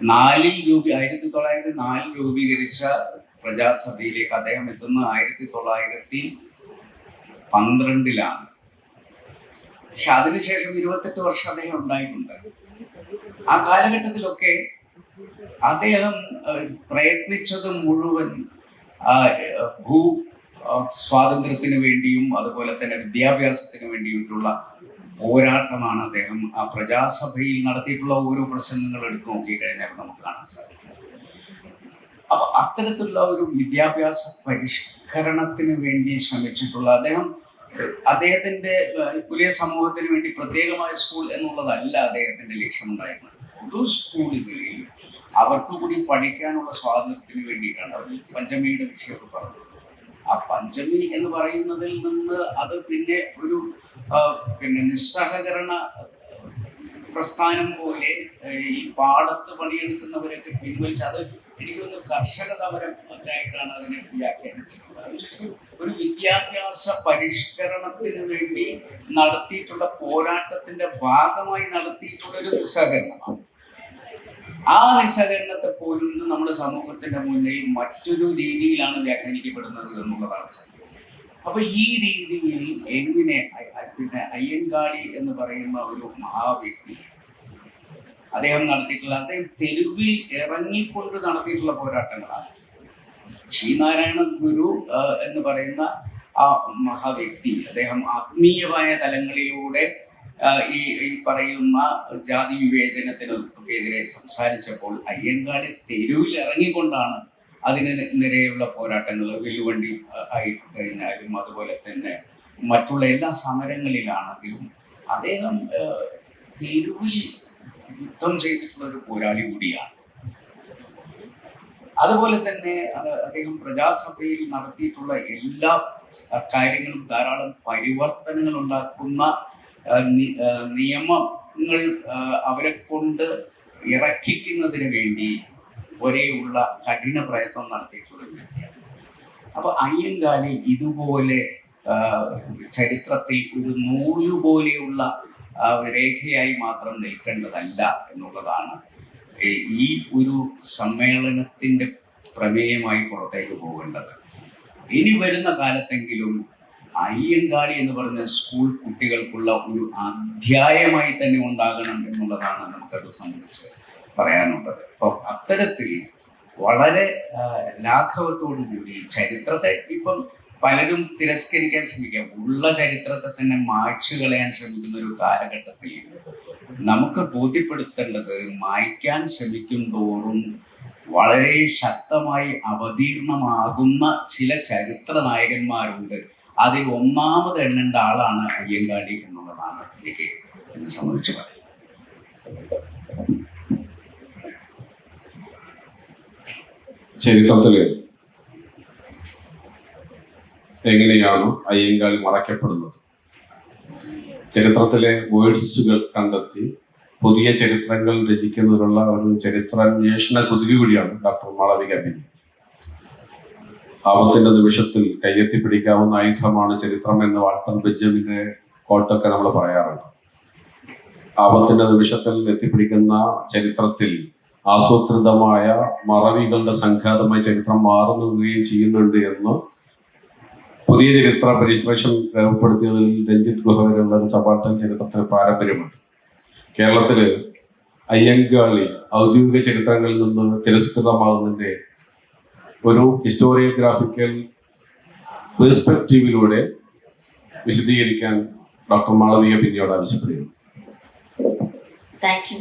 1904 രൂപീകരിച്ച പ്രജാസഭയിലേക്ക് അദ്ദേഹം എത്തുന്നത് 1912-ലാണ്. പക്ഷെ അതിനുശേഷം 28 വർഷം അദ്ദേഹം ഉണ്ടായിട്ടുണ്ട്. ആ കാലഘട്ടത്തിലൊക്കെ അദ്ദേഹം പ്രയത്നിച്ചത് മുഴുവൻ ഭൂ സ്വാതന്ത്ര്യത്തിന് വേണ്ടിയും അതുപോലെ തന്നെ വിദ്യാഭ്യാസത്തിന് വേണ്ടിയിട്ടുള്ള പോരാട്ടമാണ്. അദ്ദേഹം ആ പ്രജാസഭയിൽ നടത്തിയിട്ടുള്ള ഓരോ പ്രസംഗങ്ങൾ എടുത്തു നോക്കിക്കഴിഞ്ഞാൽ നമുക്ക് കാണാൻ സാധിക്കും. അപ്പൊ അത്തരത്തിലുള്ള ഒരു വിദ്യാഭ്യാസ പരിഷ്കരണത്തിന് വേണ്ടി ശ്രമിച്ചിട്ടുള്ള അദ്ദേഹത്തിന്റെ പുതിയ സമൂഹത്തിന് വേണ്ടി പ്രത്യേകമായ സ്കൂൾ എന്നുള്ളതല്ല അദ്ദേഹത്തിന്റെ ലക്ഷ്യമുണ്ടായിരുന്നത്. പൊതു സ്കൂളുകളിൽ അവർക്ക് കൂടി പഠിക്കാനുള്ള സ്വാതന്ത്ര്യത്തിന് വേണ്ടിയിട്ടാണ് അവർ പഞ്ചമിയുടെ വിഷയമൊക്കെ പറഞ്ഞത്. ആ പഞ്ചമി എന്ന് പറയുന്നതിൽ നിന്ന് അത് പിന്നെ ഒരു നിസ്സഹകരണ പ്രസ്ഥാനം പോലെ ഈ പാടത്ത് പണിയെടുക്കുന്നവരൊക്കെ പിൻവലിച്ച് അത് എനിക്കൊന്ന് കർഷക സമരം ഒക്കെ ആയിട്ടാണ് അതിനെ വ്യാഖ്യാനിച്ചിട്ടുള്ളത്. ഒരു വിദ്യാഭ്യാസ പരിഷ്കരണത്തിന് വേണ്ടി നടത്തിയിട്ടുള്ള പോരാട്ടത്തിന്റെ ഭാഗമായി നടത്തിയിട്ടുള്ള ഒരു നിസ്സഹകരണമാണ്. ആ നിസ്സഹകരണത്തെ പോലും നമ്മുടെ സമൂഹത്തിന്റെ മുന്നിൽ മറ്റൊരു രീതിയിലാണ് വ്യാഖ്യാനിക്കപ്പെടുന്നത് എന്നുള്ളതാണ് സത്യം. അപ്പൊ ഈ രീതിയിൽ എങ്ങനെ അയ്യങ്കാളി എന്ന് പറയുന്ന ഒരു മഹാവ്യക്തി അദ്ദേഹം തെരുവിൽ ഇറങ്ങിക്കൊണ്ട് നടത്തിയിട്ടുള്ള പോരാട്ടങ്ങളാണ്. ശ്രീനാരായണ ഗുരു എന്ന് പറയുന്ന ആ മഹാവ്യക്തി അദ്ദേഹം ആത്മീയമായ തലങ്ങളിലൂടെ ഈ പറയുന്ന ജാതി വിവേചനത്തിനെതിരെ സംസാരിച്ചപ്പോൾ അയ്യങ്കാളി തെരുവിൽ ഇറങ്ങിക്കൊണ്ടാണ് അതിന് നിരയുള്ള പോരാട്ടങ്ങൾ വെല്ലുവണ്ടി ആയിട്ട് കഴിഞ്ഞാലും അതുപോലെ തന്നെ മറ്റുള്ള എല്ലാ സമരങ്ങളിലാണെങ്കിലും അദ്ദേഹം തെരുവിൽ യുദ്ധം ചെയ്തിട്ടുള്ള ഒരു പോരാളി കൂടിയാണ്. അതുപോലെ തന്നെ അദ്ദേഹം പ്രജാസഭയിൽ നടത്തിയിട്ടുള്ള എല്ലാ കാര്യങ്ങളും ധാരാളം പരിവർത്തനങ്ങൾ ഉണ്ടാക്കുന്ന നിയമങ്ങൾ അവരെ കൊണ്ട് ഇറക്കിക്കുന്നതിന് വേണ്ടി ഒരേയുള്ള കഠിന പ്രയത്നം നടത്തിയിട്ടുള്ള ഒരു വ്യക്തിയാണ്. അപ്പൊ അയ്യങ്കാളി ഇതുപോലെ ചരിത്രത്തിൽ ഒരു നൂല് പോലെയുള്ള രേഖയായി മാത്രം നിൽക്കേണ്ടതല്ല എന്നുള്ളതാണ് ഈ ഒരു സമ്മേളനത്തിന്റെ പ്രമേയമായി പുറത്തേക്ക് പോകേണ്ടത്. ഇനി വരുന്ന കാലത്തെങ്കിലും അയ്യങ്കാളി എന്ന് പറഞ്ഞ സ്കൂൾ കുട്ടികൾക്കുള്ള ഒരു അധ്യായമായി തന്നെ ഉണ്ടാകണം എന്നുള്ളതാണ് നമുക്കത് സംബന്ധിച്ച് പറയാനുള്ളത്. അപ്പം അത്തരത്തിൽ വളരെ ലാഘവത്തോടു കൂടി ചരിത്രത്തെ ഇപ്പം പലരും തിരസ്കരിക്കാൻ ശ്രമിക്കുക, ഉള്ള ചരിത്രത്തെ തന്നെ മായ്ച്ചു കളയാൻ ശ്രമിക്കുന്ന ഒരു കാലഘട്ടത്തിൽ നമുക്ക് ബോധ്യപ്പെടുത്തേണ്ടത് മായ്ക്കാൻ ശ്രമിക്കും തോറും വളരെ ശക്തമായി അവതീർണമാകുന്ന ചില ചരിത്ര നായകന്മാരുണ്ട്. അതിൽ ഒന്നാമത് എണ്ണേണ്ട ആളാണ് അയ്യങ്കാളി എന്നുള്ളതാണ് എനിക്ക് ഇത് സംബന്ധിച്ച് പറയുന്നത്. ചരിത്രത്തിൽ എങ്ങനെയാണ് അയ്യങ്കാളി മറയ്ക്കപ്പെടുന്നത്? ചരിത്രത്തിലെ വേർഡ്സുകൾ കണ്ടെത്തി പുതിയ ചരിത്രങ്ങൾ രചിക്കുന്നതിനുള്ള ഒരു ചരിത്രാന്വേഷണ കുതുകി കൂടിയാണ് ഡോക്ടർ മാളവിക ബിന്നി. ആപത്തിന്റെ നിമിഷത്തിൽ കയ്യെത്തിപ്പിടിക്കാവുന്ന ആയുധമാണ് ചരിത്രം എന്ന് വാൾട്ടർ ബെഞ്ചമിന്റെ കോട്ടൊക്കെ നമ്മൾ പറയാറുണ്ട്. ആപത്തിന്റെ നിമിഷത്തിൽ എത്തിപ്പിടിക്കുന്ന ചരിത്രത്തിൽ ആസൂത്രിതമായ മറവികളുടെ സംഘാതമായി ചരിത്രം മാറുകയും ചെയ്യുന്നുണ്ട് എന്ന് പുതിയ ചരിത്ര പരിഭാഷം രേഖപ്പെടുത്തിയതിൽ രഞ്ജിത്ത് ഗുഹ വരെയുള്ള ഒരു സബാൾട്ടൻ ചരിത്രത്തിന് പാരമ്പര്യമുണ്ട്. കേരളത്തില് അയ്യങ്കാളി ഔദ്യോഗിക ചരിത്രങ്ങളിൽ നിന്ന് തിരസ്കൃതമാകുന്നതിന്റെ ഒരു ഹിസ്റ്റോറിയോഗ്രാഫിക്കൽ പെർസ്പെക്റ്റീവിലൂടെ വിശദീകരിക്കാൻ ഡോക്ടർ മാളവിക ബിന്നിയോട് ആവശ്യപ്പെടുന്നു. Thank you.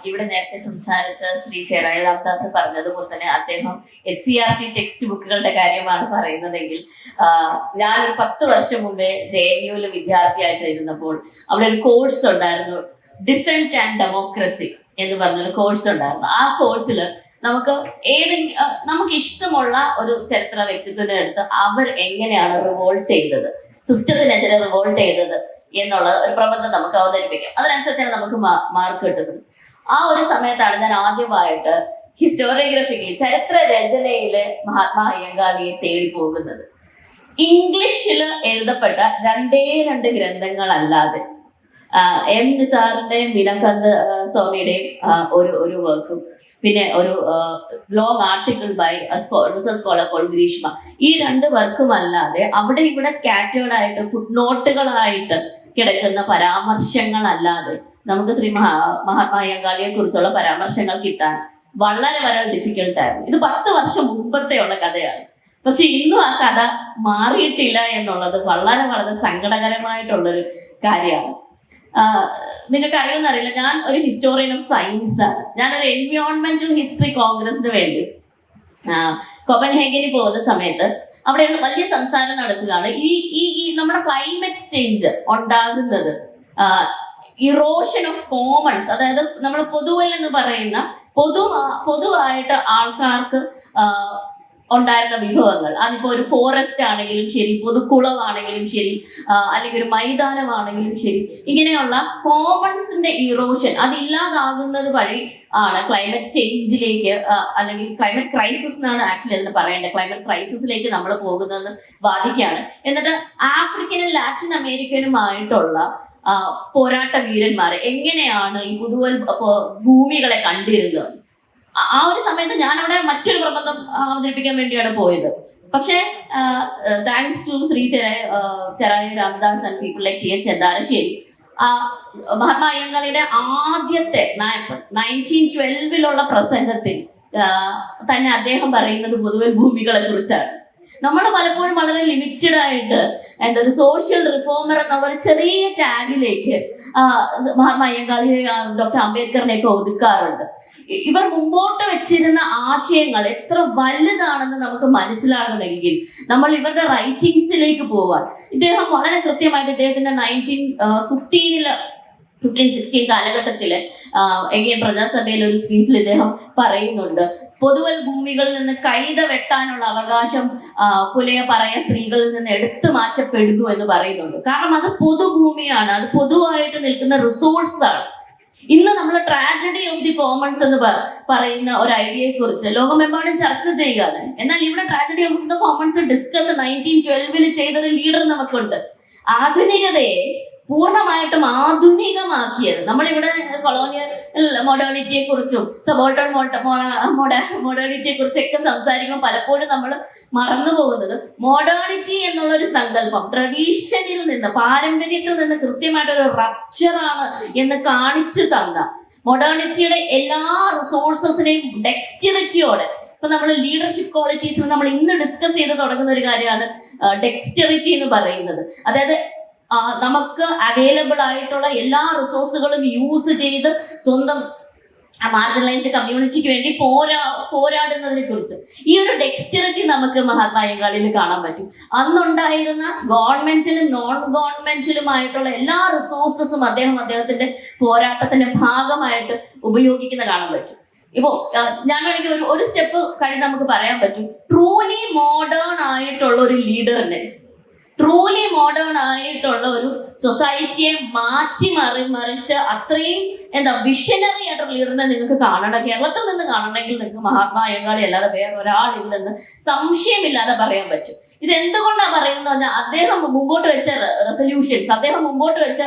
ഇവിടെ നേരത്തെ സംസാരിച്ച ശ്രീ ചെറായി രാംദാസ് പറഞ്ഞതുപോലെ തന്നെ അദ്ദേഹം SCERT ടെക്സ്റ്റ് ബുക്കുകളുടെ കാര്യമാണ് പറയുന്നതെങ്കിൽ ഞാനൊരു 10 വർഷം മുമ്പേ JNUവിൽ വിദ്യാർത്ഥിയായിട്ട് ഇരുന്നപ്പോൾ അവിടെ ഒരു കോഴ്സ് ഉണ്ടായിരുന്നു, ഡിസെന്റ് ആൻഡ് ഡെമോക്രസി എന്ന് പറഞ്ഞൊരു കോഴ്സ് ഉണ്ടായിരുന്നു. ആ കോഴ്സിൽ നമുക്ക് ഇഷ്ടമുള്ള ഒരു ചരിത്ര വ്യക്തിത്വത്തെ എടുത്ത് അവർ എങ്ങനെയാണ് റിവോൾട്ട് ചെയ്തത്, സിസ്റ്റത്തിനെതിരെ റിവോൾട്ട് ചെയ്തത് എന്നുള്ള ഒരു പ്രബന്ധം നമുക്ക് അവതരിപ്പിക്കാം. അതിനനുസരിച്ചാണ് നമുക്ക് മാർക്ക് കിട്ടുന്നത്. ആ ഒരു സമയത്താണ് ഞാൻ ആദ്യമായിട്ട് ഹിസ്റ്റോറിയോഗ്രഫിക്കലി ചരിത്ര രചനയില് മഹാത്മാ അയ്യങ്കാളിയെ തേടി പോകുന്നത്. ഇംഗ്ലീഷിൽ എഴുതപ്പെട്ട 2 ഗ്രന്ഥങ്ങളല്ലാതെ M നിസാറിന്റെയും മീനാകാന്ത സ്വാമിയുടെയും ഒരു വർക്കും പിന്നെ ഒരു long article by research scholar call Greeshma, ഈ 2 വർക്കും അല്ലാതെ അവിടെ ഇവിടെ സ്കാറ്റേർഡ് ആയിട്ട് ഫുട് നോട്ടുകളായിട്ട് കിടക്കുന്ന പരാമർശങ്ങളല്ലാതെ നമുക്ക് ശ്രീ മഹാത്മാ അയ്യങ്കാളിയെ കുറിച്ചുള്ള പരാമർശങ്ങൾ കിട്ടാൻ വളരെ വളരെ ഡിഫിക്കൽട്ടായിരുന്നു. ഇത് 10 വർഷം മുമ്പത്തെയുള്ള കഥയാണ്. പക്ഷെ ഇന്നും ആ കഥ മാറിയിട്ടില്ല എന്നുള്ളത് വളരെ വളരെ സങ്കടകരമായിട്ടുള്ളൊരു കാര്യമാണ്. നിങ്ങൾക്ക് അറിയുമെന്നറിയില്ല, ഞാൻ ഒരു ഹിസ്റ്റോറിയൻ ഓഫ് സയൻസ് ആണ്. ഞാനൊരു എൻവയോൺമെന്റൽ ഹിസ്റ്ററി കോൺഗ്രസിന് വേണ്ടി കോപ്പൻഹേഗനിൽ പോകുന്ന സമയത്ത് അവിടെ വലിയ സംസാരം നടക്കുകയാണ്. ഈ നമ്മുടെ ക്ലൈമറ്റ് ചേഞ്ച് ഉണ്ടാകുന്നത് ഇറോഷൻ ഓഫ് കോമൺസ്, അതായത് നമ്മൾ പൊതുവൽ എന്ന് പറയുന്ന പൊതുവായിട്ട് ആൾക്കാർക്ക് ഉണ്ടായിരുന്ന വിഭവങ്ങൾ, അതിപ്പോ ഒരു ഫോറസ്റ്റ് ആണെങ്കിലും ശരി, പൊതുക്കുളമാണെങ്കിലും ശരി, അല്ലെങ്കിൽ ഒരു മൈതാനമാണെങ്കിലും ശരി, ഇങ്ങനെയുള്ള കോമൺസിന്റെ ഇറോഷൻ അതില്ലാതാകുന്നത് വഴി ആണ് ക്ലൈമറ്റ് ചേഞ്ചിലേക്ക് അല്ലെങ്കിൽ ക്ലൈമറ്റ് ക്രൈസിസ് എന്നാണ് ആക്ച്വലി അതിന് പറയേണ്ടത്. ക്ലൈമറ്റ് ക്രൈസിസിലേക്ക് നമ്മൾ പോകുന്നതെന്ന് വാദിക്കുകയാണ്. എന്നിട്ട് ആഫ്രിക്കനും ലാറ്റിൻ അമേരിക്കനുമായിട്ടുള്ള പോരാട്ട വീരന്മാർ എങ്ങനെയാണ് ഈ പുതുവൽ ഭൂമികളെ കണ്ടിരുന്നത്. ആ ഒരു സമയത്ത് ഞാനവിടെ മറ്റൊരു പ്രബന്ധം അവതരിപ്പിക്കാൻ വേണ്ടിയാണ് പോയത്. പക്ഷേ thanks to Shri Cherai Ramdas and people like TH Chentharassery, Mahatma അയ്യങ്കാളിയുടെ ആദ്യത്തെ 1912 പ്രസംഗത്തിൽ തന്നെ അദ്ദേഹം പറയുന്നത് പൊതുവൽ ഭൂമികളെ കുറിച്ചാണ്. നമ്മൾ പലപ്പോഴും വളരെ ലിമിറ്റഡ് ആയിട്ട് ഒരു സോഷ്യൽ റിഫോമർ എന്നുള്ള ഒരു ചെറിയ ടാഗിലേക്ക് മഹാത്മാ അയ്യങ്കാളിയെ ഡോക്ടർ അംബേദ്കറിനെയൊക്കെ ഒതുക്കാറുണ്ട്. ഇവർ മുമ്പോട്ട് വെച്ചിരുന്ന ആശയങ്ങൾ എത്ര വലുതാണെന്ന് നമുക്ക് മനസ്സിലാകണമെങ്കിൽ നമ്മൾ ഇവരുടെ റൈറ്റിങ്സിലേക്ക് പോവാൻ. ഇദ്ദേഹം വളരെ കൃത്യമായിട്ട് ഇദ്ദേഹത്തിന്റെ 1915-16 കാലഘട്ടത്തില് പ്രജാസഭയിൽ ഒരു സ്പീച്ചിൽ ഇദ്ദേഹം പറയുന്നുണ്ട്, പൊതുവൽ ഭൂമികളിൽ നിന്ന് കൈത വെട്ടാനുള്ള അവകാശം പറയാ സ്ത്രീകളിൽ നിന്ന് എടുത്തു മാറ്റപ്പെടുന്നു എന്ന് പറയുന്നുണ്ട്. കാരണം അത് പൊതുഭൂമിയാണ്, അത് പൊതുവായിട്ട് നിൽക്കുന്ന റിസോഴ്സാണ്. ഇന്ന് നമ്മൾ ട്രാജഡി ഓഫ് ദി കോമൺസ് എന്ന് പറയുന്ന ഒരു ഐഡിയയെ കുറിച്ച് ലോകമെമ്പാടും ചർച്ച ചെയ്യുകയാണ്. എന്നാൽ ഇവിടെ tragedy of the Commons discuss 1912 ചെയ്തൊരു ലീഡർ നമുക്കുണ്ട്. ആധുനികതയെ പൂർണ്ണമായിട്ടും ആധുനികമാക്കിയത്. നമ്മളിവിടെ കൊളോണിയൽ മോഡേണിറ്റിയെ കുറിച്ചും സബോൾട്ടൺ മോഡേണിറ്റിയെ കുറിച്ചൊക്കെ സംസാരിക്കുമ്പോൾ പലപ്പോഴും നമ്മൾ മറന്നു പോകുന്നത് മോഡേണിറ്റി എന്നുള്ളൊരു സങ്കല്പം ട്രഡീഷനിൽ നിന്ന്, പാരമ്പര്യത്തിൽ നിന്ന് കൃത്യമായിട്ടൊരു റപ്ചറാണ് എന്ന് കാണിച്ചു തന്ന മോഡേണിറ്റിയുടെ എല്ലാ റിസോഴ്സസിനെയും ഡെക്സ്റ്റിറിറ്റിയോടെ, ഇപ്പൊ നമ്മൾ ലീഡർഷിപ്പ് ക്വാളിറ്റീസിൽ നമ്മൾ ഇന്ന് ഡിസ്കസ് ചെയ്ത് തുടങ്ങുന്ന ഒരു കാര്യമാണ് ഡെക്സ്റ്റിറിറ്റി എന്ന് പറയുന്നത്. അതായത് നമുക്ക് അവൈലബിൾ ആയിട്ടുള്ള എല്ലാ റിസോഴ്സുകളും യൂസ് ചെയ്ത് സ്വന്തം മാർജിനലൈസ്ഡ് കമ്മ്യൂണിറ്റിക്ക് വേണ്ടി പോരാടുന്നതിനെ കുറിച്ച് ഈ ഒരു ഡെക്സ്റ്റിറിറ്റി നമുക്ക് മഹാത്മാ അയ്യങ്കാളിയിൽ കാണാൻ പറ്റും. അന്നുണ്ടായിരുന്ന ഗവൺമെന്റിലും നോൺ ഗവൺമെന്റിലുമായിട്ടുള്ള എല്ലാ റിസോഴ്സസും അദ്ദേഹത്തിന്റെ പോരാട്ടത്തിന്റെ ഭാഗമായിട്ട് ഉപയോഗിക്കുന്ന കാണാൻ പറ്റും. ഇപ്പോ ഞാൻ വേണമെങ്കിൽ ഒരു സ്റ്റെപ്പ് കഴിഞ്ഞ് നമുക്ക് പറയാൻ പറ്റും, ട്രൂലി മോഡേൺ ആയിട്ടുള്ള ഒരു ലീഡറിനെ, ട്രൂലി മോഡേൺ ആയിട്ടുള്ള ഒരു സൊസൈറ്റിയെ മറിച്ച് അത്രയും വിഷനറി ആയിട്ടുള്ള ലീഡറിനെ നിങ്ങൾക്ക് കാണണം. കേരളത്തിൽ നിന്ന് കാണണമെങ്കിൽ നിങ്ങൾക്ക് മഹാത്മാ അയ്യങ്കാളി അല്ലാതെ വേറെ ഒരാളില്ലെന്ന് സംശയമില്ലാതെ പറയാൻ പറ്റും. ഇത് എന്തുകൊണ്ടാണ് പറയുന്നത് പറഞ്ഞാൽ, അദ്ദേഹം മുമ്പോട്ട് വെച്ച റെസൊല്യൂഷൻസ്, അദ്ദേഹം മുമ്പോട്ട് വെച്ച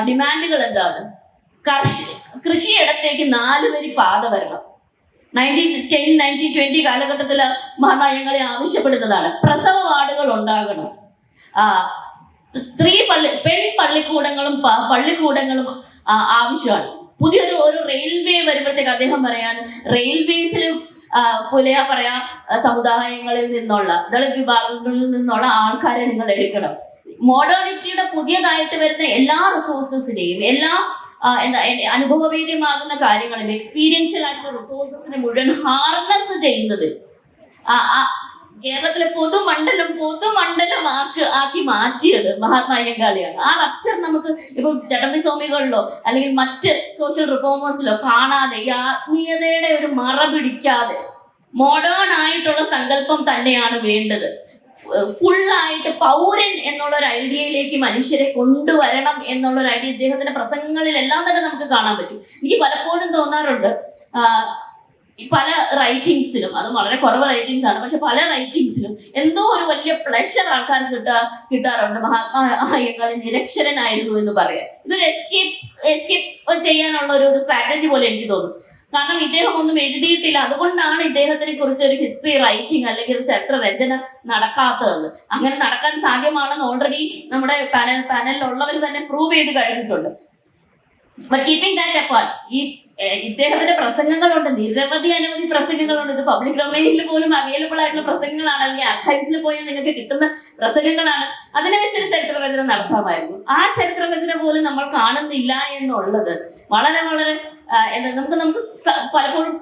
ഡിമാൻഡുകൾ എന്താണ്? കൃഷിയിടത്തേക്ക് 4 വരി പാത വരണം. 1910, 1920 കാലഘട്ടത്തിൽ മഹാത്മാ അയ്യങ്കാളി ആവശ്യപ്പെടുന്നതാണ്. പ്രസവ വാർഡുകൾ ഉണ്ടാകണം, പെൺ പള്ളിക്കൂടങ്ങളും പള്ളിക്കൂടങ്ങളും ആവശ്യമാണ്. പുതിയൊരു റെയിൽവേ വരുമ്പോഴത്തേക്ക് അദ്ദേഹം പറയാണ്, റെയിൽവേസിൽ സമുദായങ്ങളിൽ നിന്നുള്ള, ദളിത് വിഭാഗങ്ങളിൽ നിന്നുള്ള ആൾക്കാരെ നിങ്ങൾ എടുക്കണം. മോഡേണിറ്റിയുടെ പുതിയതായിട്ട് വരുന്ന എല്ലാ റിസോഴ്സസിനെയും, എല്ലാ അനുഭവവേദ്യമാകുന്ന കാര്യങ്ങളും, എക്സ്പീരിയൻഷ്യൽ ആയിട്ടുള്ള റിസോഴ്സസിനെ മുഴുവൻ ഹാർനസ് ചെയ്യുന്നത് കേരളത്തിലെ പൊതുമണ്ഡലം ആക്കി മാറ്റിയത് മഹാത്മാ അയ്യങ്കാളിയാണ്. ആ റപ്ചർ നമുക്ക് ഇപ്പൊ ചട്ടമ്പി സ്വാമികളിലോ അല്ലെങ്കിൽ മറ്റ് സോഷ്യൽ റിഫോമേഴ്സിലോ കാണാതെ, ഈ ആത്മീയതയുടെ ഒരു മറ പിടിക്കാതെ മോഡേൺ ആയിട്ടുള്ള സങ്കല്പം തന്നെയാണ് വേണ്ടത്. ഫുള്ളായിട്ട് പൗരൻ എന്നുള്ള ഒരു ഐഡിയയിലേക്ക് മനുഷ്യരെ കൊണ്ടുവരണം എന്നുള്ള ഒരു ഐഡിയ ഇദ്ദേഹത്തിന്റെ പ്രസംഗങ്ങളിലെല്ലാം തന്നെ നമുക്ക് കാണാൻ പറ്റും. എനിക്ക് പലപ്പോഴും തോന്നാറുണ്ട്, പല റൈറ്റിങ്സിലും, അത് വളരെ കുറവ് റൈറ്റിങ്സ് ആണ്, പക്ഷെ പല റൈറ്റിങ്സിലും എന്തോ ഒരു വലിയ പ്ലഷർ ആൾക്കാർക്ക് കിട്ടാറുണ്ട്. മഹാത്മാ അയ്യങ്കാളി നിരക്ഷരനായിരുന്നു എന്ന് പറയാം. ഇതൊരു എസ്കേപ്പ് ചെയ്യാനുള്ള ഒരു സ്ട്രാറ്റജി പോലെ എനിക്ക് തോന്നും. കാരണം ഇദ്ദേഹം ഒന്നും എഴുതിയിട്ടില്ല, അതുകൊണ്ടാണ് ഇദ്ദേഹത്തിനെ കുറിച്ച് ഒരു ഹിസ്റ്ററി റൈറ്റിംഗ് അല്ലെങ്കിൽ ഒരു ചരിത്ര രചന നടക്കാത്തതെന്ന്. അങ്ങനെ നടക്കാൻ സാധ്യമാണെന്ന് ഓൾറെഡി നമ്മുടെ പാനലിലുള്ളവർ തന്നെ പ്രൂവ് ചെയ്ത് കഴിഞ്ഞിട്ടുണ്ട്. ബട്ട് കീപ്പിംഗ് ദാറ്റ് അപ്പാർട്ട്, ഈ ഇദ്ദേഹത്തിന്റെ പ്രസംഗങ്ങളുണ്ട്, അനവധി പ്രസംഗങ്ങളുണ്ട്. ഇത് പബ്ലിക് ഡൊമൈനിൽ പോലും അവൈലബിൾ ആയിട്ടുള്ള പ്രസംഗങ്ങളാണ്, അല്ലെങ്കിൽ ആർക്കൈവ്സിൽ പോയാൽ നിങ്ങൾക്ക് കിട്ടുന്ന പ്രസംഗങ്ങളാണ്. അതിനെ വെച്ചൊരു ചരിത്ര രചന നടത്താമായിരുന്നു. ആ ചരിത്ര രചന പോലും നമ്മൾ കാണുന്നില്ല എന്നുള്ളത് വളരെ നമുക്ക് പലപ്പോഴും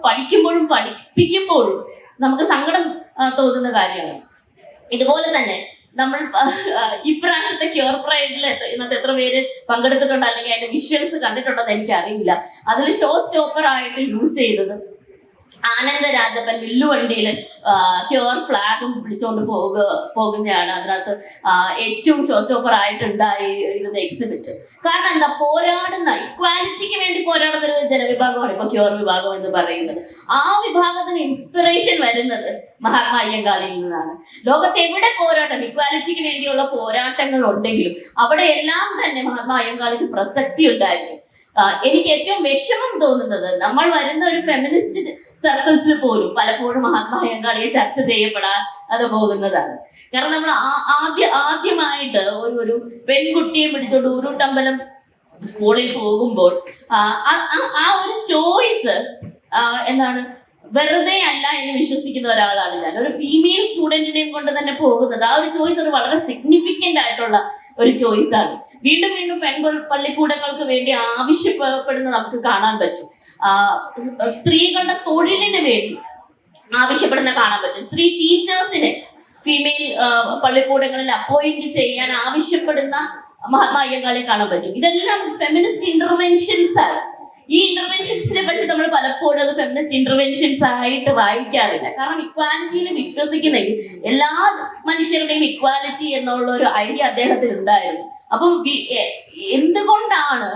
പഠിപ്പിക്കുമ്പോഴും നമുക്ക് സങ്കടം തോന്നുന്ന കാര്യമാണ്. ഇതുപോലെ തന്നെ നമ്മൾ ഇപ്രാവശ്യത്തെ ക്യൂർ പ്രൈഡിൽ ഇന്നത്തെ എത്ര പേര് പങ്കെടുത്തിട്ടുണ്ട് അല്ലെങ്കിൽ അതിന്റെ വിഷ്വൽസ് കണ്ടിട്ടുണ്ടെന്ന് എനിക്കറിയില്ല. അതിൽ ഷോ സ്റ്റോപ്പർ ആയിട്ട് യൂസ് ചെയ്തത് ആനന്ദരാജപ്പൻ വില്ലുവണ്ടിയിൽ ക്യൂർ ഫ്ലാഗും പിടിച്ചുകൊണ്ട് പോകുന്നതാണ് അതിനകത്ത് ഏറ്റവും ഷോ സ്റ്റോപ്പർ ആയിട്ടുണ്ടായിരുന്ന എക്സിബിറ്റ്. കാരണം എന്താ, ഇക്വാലിറ്റിക്ക് വേണ്ടി പോരാടുന്ന ഒരു ജനവിഭാഗമാണ് ഇപ്പൊ ക്യൂർ വിഭാഗം എന്ന് പറയുന്നത്. ആ വിഭാഗത്തിന് ഇൻസ്പിറേഷൻ വരുന്നത് മഹാത്മാ അയ്യങ്കാളിയിൽ നിന്നാണ്. ലോകത്ത് എവിടെ പോരാട്ടം, ഇക്വാലിറ്റിക്ക് വേണ്ടിയുള്ള പോരാട്ടങ്ങൾ ഉണ്ടെങ്കിലും അവിടെ എല്ലാം തന്നെ മഹാത്മാ അയ്യങ്കാളിക്ക് പ്രസക്തി ഉണ്ടായിരുന്നു. എനിക്ക് ഏറ്റവും വിഷമം തോന്നുന്നത്, നമ്മൾ വരുന്ന ഒരു ഫെമിനിസ്റ്റ് സർക്കിൾസിൽ പോലും പലപ്പോഴും മഹാത്മാ അയ്യങ്കാളിയെ ചർച്ച ചെയ്യപ്പെടാതെ പോകുന്നതാണ്. കാരണം നമ്മൾ ആദ്യമായിട്ട് ഒരു പെൺകുട്ടിയെ പിടിച്ചോണ്ട് ഉരുട്ടമ്പലം സ്കൂളിൽ പോകുമ്പോൾ ആ ഒരു ചോയ്സ് വെറുതെ അല്ല എന്ന് വിശ്വസിക്കുന്ന ഒരാളാണ് ഞാൻ. ഒരു ഫീമെയിൽ സ്റ്റുഡന്റിനെയും കൊണ്ട് തന്നെ പോകുന്നത്, ആ ഒരു ചോയ്സ് ഒരു വളരെ സിഗ്നിഫിക്കന്റ് ആയിട്ടുള്ള ഒരു ചോയ്സ് ആണ്. വീണ്ടും പള്ളിക്കൂടങ്ങൾക്ക് വേണ്ടി ആവശ്യപ്പെടുന്നത് നമുക്ക് കാണാൻ പറ്റും. സ്ത്രീകളുടെ തൊഴിലിന് വേണ്ടി ആവശ്യപ്പെടുന്ന കാണാൻ പറ്റും. സ്ത്രീ ടീച്ചേഴ്സിനെ ഫീമെയിൽ പള്ളിക്കൂടങ്ങളിൽ അപ്പോയിന്റ് ചെയ്യാൻ ആവശ്യപ്പെടുന്ന മഹാത്മാ അയ്യങ്കാളിയെ കാണാൻ പറ്റും. ഇതെല്ലാം ഫെമിനിസ്റ്റ് ഇന്റർവെൻഷൻസ് ആണ്. ഈ ഇന്റർവെൻഷൻസിനെ പക്ഷെ നമ്മൾ പലപ്പോഴും അത് ഫെമിനിസ്റ്റ് ഇന്റർവെൻഷൻസ് ആയിട്ട് വായിക്കാറില്ല. കാരണം ഇക്വാലിറ്റിയിൽ വിശ്വസിക്കുന്നെങ്കിൽ എല്ലാ മനുഷ്യരുടെയും ഇക്വാലിറ്റി എന്നുള്ള ഒരു ഐഡിയ അദ്ദേഹത്തിന് ഉണ്ടായിരുന്നു. അപ്പം എന്തുകൊണ്ടാണ്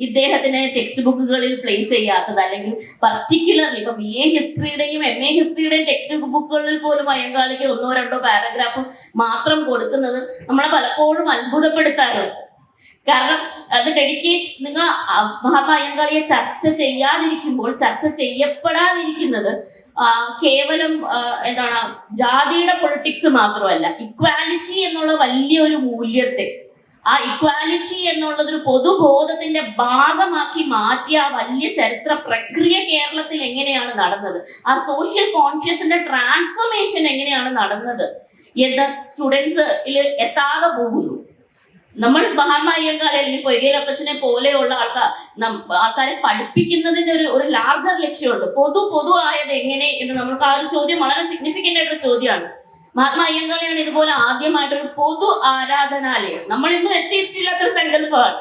ഇദ്ദേഹത്തിനെ ടെക്സ്റ്റ് ബുക്കുകളിൽ പ്ലേസ് ചെയ്യാത്തത്? അല്ലെങ്കിൽ പർട്ടിക്കുലർലി ഇപ്പൊ BA ഹിസ്റ്ററിയുടെയും MA ഹിസ്റ്ററിയുടെയും ടെക്സ്റ്റ് ബുക്കുകളിൽ പോലും അയ്യങ്കാളിക്ക് 1-2 പാരഗ്രാഫ് മാത്രം കൊടുക്കുന്നത് നമ്മളെ പലപ്പോഴും അത്ഭുതപ്പെടുത്താറുണ്ട്. കാരണം അത് നിങ്ങൾ മഹാത്മാ അയ്യങ്കാളിയെ ചർച്ച ചെയ്യാതിരിക്കുമ്പോൾ, ചർച്ച ചെയ്യപ്പെടാതിരിക്കുന്നത് കേവലം ജാതിയുടെ പൊളിറ്റിക്സ് മാത്രമല്ല, ഇക്വാലിറ്റി എന്നുള്ള വലിയൊരു മൂല്യത്തെ, ആ ഇക്വാലിറ്റി എന്നുള്ളതൊരു പൊതുബോധത്തിന്റെ ഭാഗമാക്കി മാറ്റിയ ആ വലിയ ചരിത്ര പ്രക്രിയ കേരളത്തിൽ എങ്ങനെയാണ് നടന്നത്, ആ സോഷ്യൽ കോൺഷ്യസിന്റെ ട്രാൻസ്ഫോർമേഷൻ എങ്ങനെയാണ് നടന്നത് എന്ന് സ്റ്റുഡൻസിൽ എത്താതെ പോകുന്നു. നമ്മൾ മഹാത്മാ അയ്യങ്കാളി അല്ലെങ്കിൽ പൊയ്കയിലപ്പച്ചനെ പോലെയുള്ള ആൾക്കാരെ പഠിപ്പിക്കുന്നതിന് ഒരു ലാർജർ ലക്ഷ്യമുണ്ട്. പൊതുവായത് എങ്ങനെ എന്ന് നമുക്ക് ആ ഒരു ചോദ്യം വളരെ സിഗ്നിഫിക്കന്റ് ആയിട്ടൊരു ചോദ്യമാണ്. മഹാത്മാ അയ്യങ്കാളിയാണ് ഇതുപോലെ ആദ്യമായിട്ടൊരു പൊതു ആരാധനാലയം, നമ്മൾ ഇന്നും എത്തിയിട്ടില്ലാത്തൊരു സങ്കല്പമാണ്.